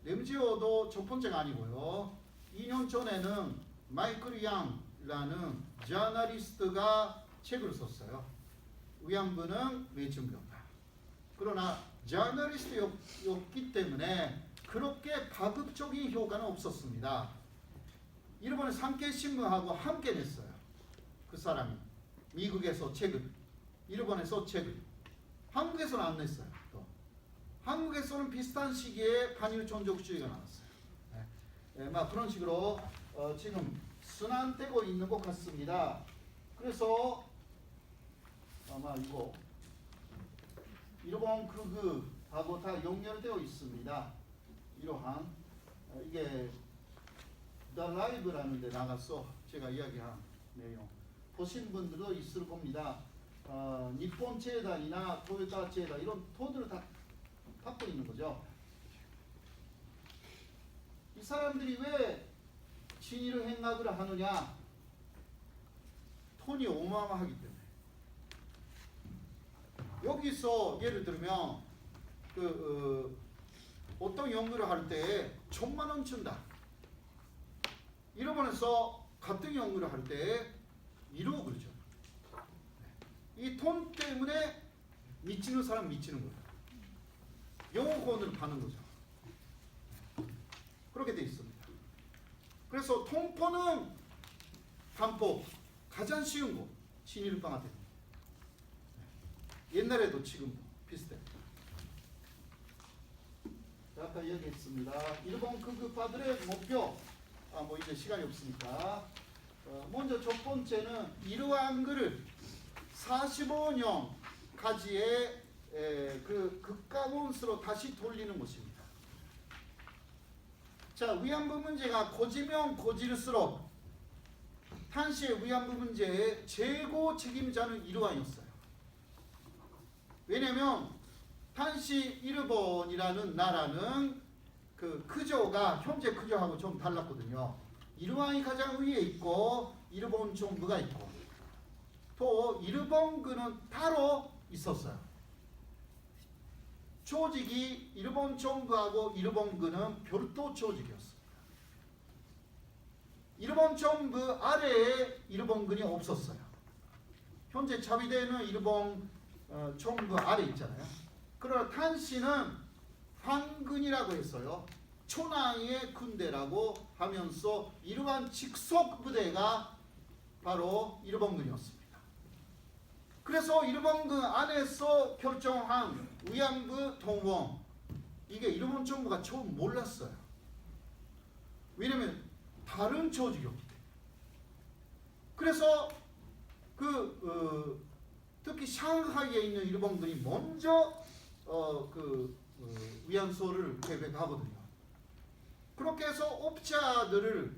렘지오도 첫 번째가 아니고요. 2년 전에는 마이클 양이라는 저널리스트가 책을 썼어요. 위안부는 매춘부였다. 그러나 저널리스트였기 때문에 그렇게 파급적인 효과는 없었습니다. 일본의 산케신문하고 함께 냈어요. 그 사람이 미국에서 책을, 일본에서 책을, 한국에서는 안 냈어요. 또 한국에서는 비슷한 시기에 반일 종족주의가 나왔어요. 그런 식으로 지금 순환되고 있는 것 같습니다. 그래서 아마 이거 일본 극우하고 다 연결되어 있습니다. 이러한 이게 The Live라는 데 나가서 제가 이야기한 내용 보신 분들도 있을 겁니다. 니폰 재단이나 토요타 재단 이런 돈들을 다 갖고 있는 거죠. 이 사람들이 왜 친일을 행락을 하느냐? 돈이 어마어마하기 때문에. 여기서 예를 들면 어떤 연구를 할 때 1,000만 원 준다. 일본에서 같은 연구를 할 때 1억을 줘. 이 돈 때문에 미치는 사람 미치는 거예요. 영어권을 파는 거죠. 그렇게 돼 있습니다. 그래서 통포는 반포 가장 쉬운 곳 친일파가 됩니다. 옛날에도 지금도 비슷해요. 아까 이야기했습니다. 일본 극우파들의 목표, 뭐 이제 시간이 없으니까 먼저 첫 번째는 이러한 글을 45년까지의 그 극가문수로 다시 돌리는 것입니다. 자, 위안부 문제가 고지면 고질수록 당시의 위안부 문제의 최고 책임자는 이르완이었어요. 왜냐하면 당시 일본이라는 나라는 그 크조가 현재 크조하고 좀 달랐거든요. 이르완이 가장 위에 있고 일본 정부가 있고 또 일본군은 따로 있었어요. 조직이 일본 정부하고 일본군은 별도 조직이었습니다. 일본 정부 아래에 일본군이 없었어요. 현재 자위대는 일본 정부 아래 있잖아요. 그러나 당시는 황군이라고 했어요. 초나의 군대라고 하면서 이러한 직속 부대가 바로 일본군이었습니다. 그래서 일본군 안에서 결정한 위안부 동원, 이게 일본 정부가 처음 몰랐어요. 왜냐하면 다른 조직이었기 때문에. 그래서 특히 샹하이에 있는 일본군이 먼저 위안소를 계획하거든요. 그렇게 해서 업자들을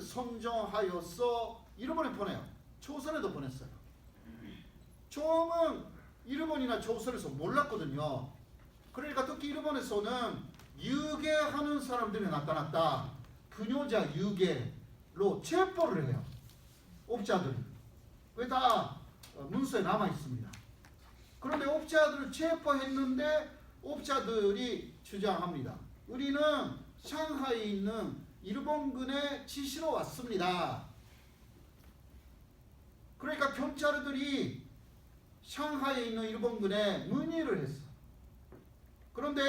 선정하여서 일본에 보내요. 조선에도 보냈어요. 처음은 일본이나 조선에서 몰랐거든요. 그러니까 특히 일본에서는 유괴하는 사람들이 나타났다. 부녀자 유괴로 체포를 해요. 업자들을. 왜 다 문서에 남아 있습니다. 그런데 업자들을 체포했는데 업자들이 주장합니다. 우리는 상하이에 있는 일본군의 지시로 왔습니다. 그러니까 경찰들이 상하이에 있는 일본군에 문의를 했어. 그런데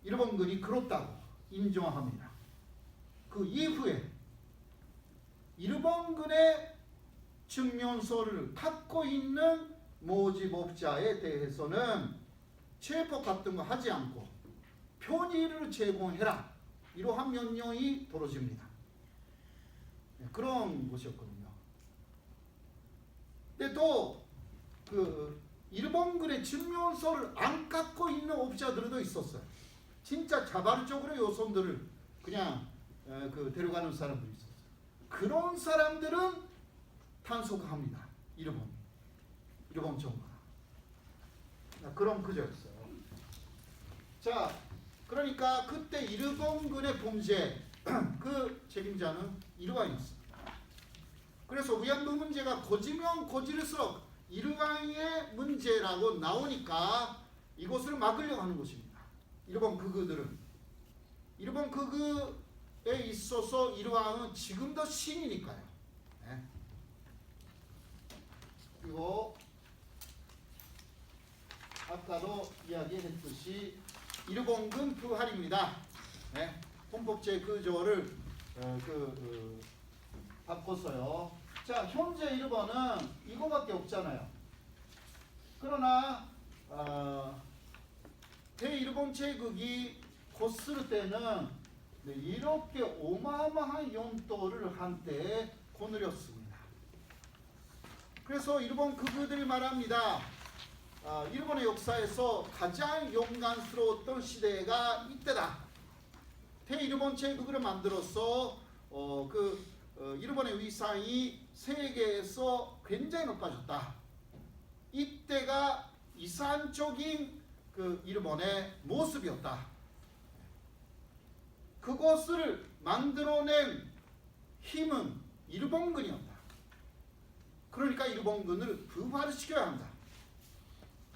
일본군이 그렇다고 인정합니다. 그 이후에 일본군의 증명서를 갖고 있는 모집업자에 대해서는 체포 같은 거 하지 않고 편의를 제공해라. 이러한 명령이 떨어집니다. 그런 것이었거든요. 근데 또 일본군의 증명서를 안 갖고 있는 업자들도 있었어요. 진짜 자발적으로 여성들을 그냥 데려가는 사람들이 있었어요. 그런 사람들은 단속합니다. 일본 정부가. 그런 구조였어요. 자, 그러니까 그때 일본군의 범죄 그 책임자는 이르완이었습니다. 그래서 위안부 문제가 고지면 고질수록 이르완의 문제라고 나오니까 이것을 막으려고 하는 것입니다. 일본 극우들은. 일본 극우에 있어서 이르완은 지금도 신이니까요. 네. 그리고 아까도 이야기했듯이 일본군 부활입니다. 네. 헌법제 구조를 바꿨어요. 자, 현재 일본은 이거밖에 없잖아요. 그러나 대일본 제국이 거스를 때는 이렇게 어마어마한 연도를 한때 거느렸습니다. 그래서 일본 극우들이 말합니다. 일본의 역사에서 가장 영광스러웠던 시대가 이때다. 대일본 제국을 만들어서 일본의 위상이 세계에서 굉장히 높아졌다. 이때가 이상적인 일본의 모습이었다. 그것을 만들어낸 힘은 일본군이었다. 그러니까 일본군을 부활시켜야 한다.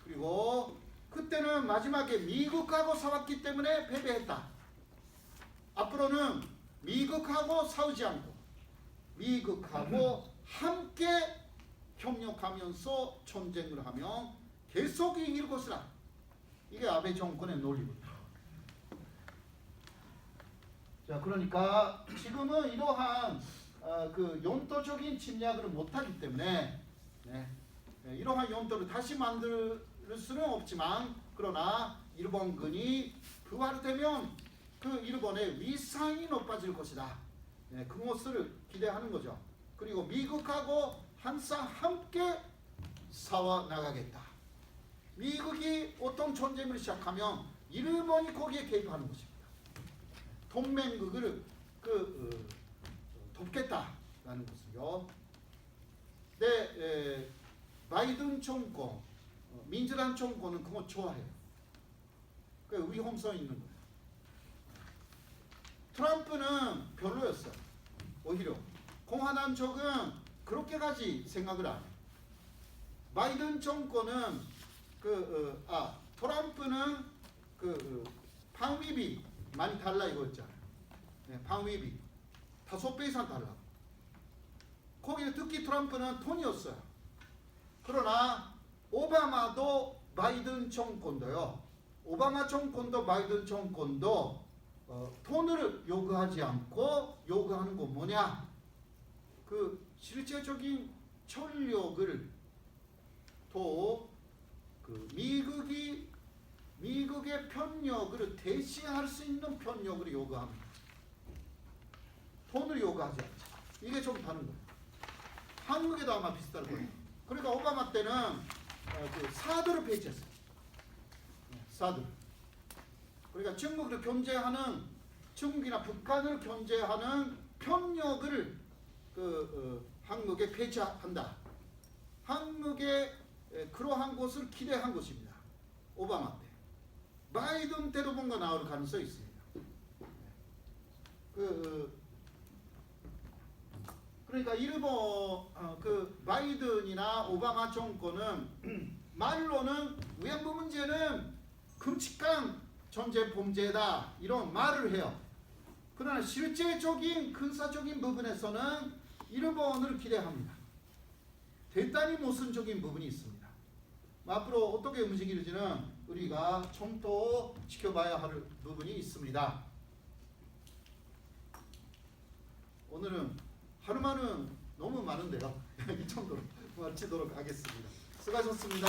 그리고 그때는 마지막에 미국하고 싸웠기 때문에 패배했다. 앞으로는 미국하고 싸우지 않고 미국하고 함께 협력하면서 전쟁을 하면 계속 이길 것이라. 이게 아베 정권의 논리입니다. 자, 그러니까 지금은 이러한 그 용도적인 침략을 못하기 때문에 이러한 용도를 다시 만들 수는 없지만, 그러나 일본군이 부활되면 그 일본의 위상이 높아질 것이다. 그것을 기대하는 거죠. 그리고 미국하고 항상 함께 싸워 나가겠다. 미국이 어떤 전쟁을 시작하면 일본이 거기에 개입하는 것입니다. 동맹국을 돕겠다라는 것을요. 바이든 정권, 민주당 정권은 그거 좋아해요. 그 위험성 있는 거예요. 트럼프는 별로였어요. 오히려 공화당 쪽은 그렇게까지 생각을 안 해요. 바이든 정권은 트럼프는 방위비 많이 달라 이거였잖아요. 방위비 5배 이상 달라. 거기는 특히 트럼프는 돈이었어요. 그러나 오바마도 바이든 정권도요. 오바마 정권도 바이든 정권도 돈을 요구하지 않고 요구하는 건 뭐냐? 그 실제적인 전력을 또 미국의 편력을 대신할 수 있는 편력을 요구합니다. 돈을 요구하지 않죠. 이게 좀 다른 거예요. 한국에도 아마 비슷할 거예요. 그러니까 오바마 때는 사드를 배치했어요. 사드. 그러니까 중국이나 북한을 견제하는 편력을 한국에 배치한다. 한국에 그러한 것을 기대한 것입니다. 오바마 때. 바이든 때도 뭔가 나올 가능성이 있습니다. 그러니까 일본 바이든이나 오바마 정권은 말로는 위안부 문제는 끔찍한 전쟁 범죄다 이런 말을 해요. 그러나 실제적인 군사적인 부분에서는 일본을 기대합니다. 대단히 모순적인 부분이 있습니다. 앞으로 어떻게 움직일지는 우리가 좀 더 지켜봐야 할 부분이 있습니다. 오늘은 하루만은 너무 많은데요. 이 정도로 마치도록 하겠습니다. 수고하셨습니다.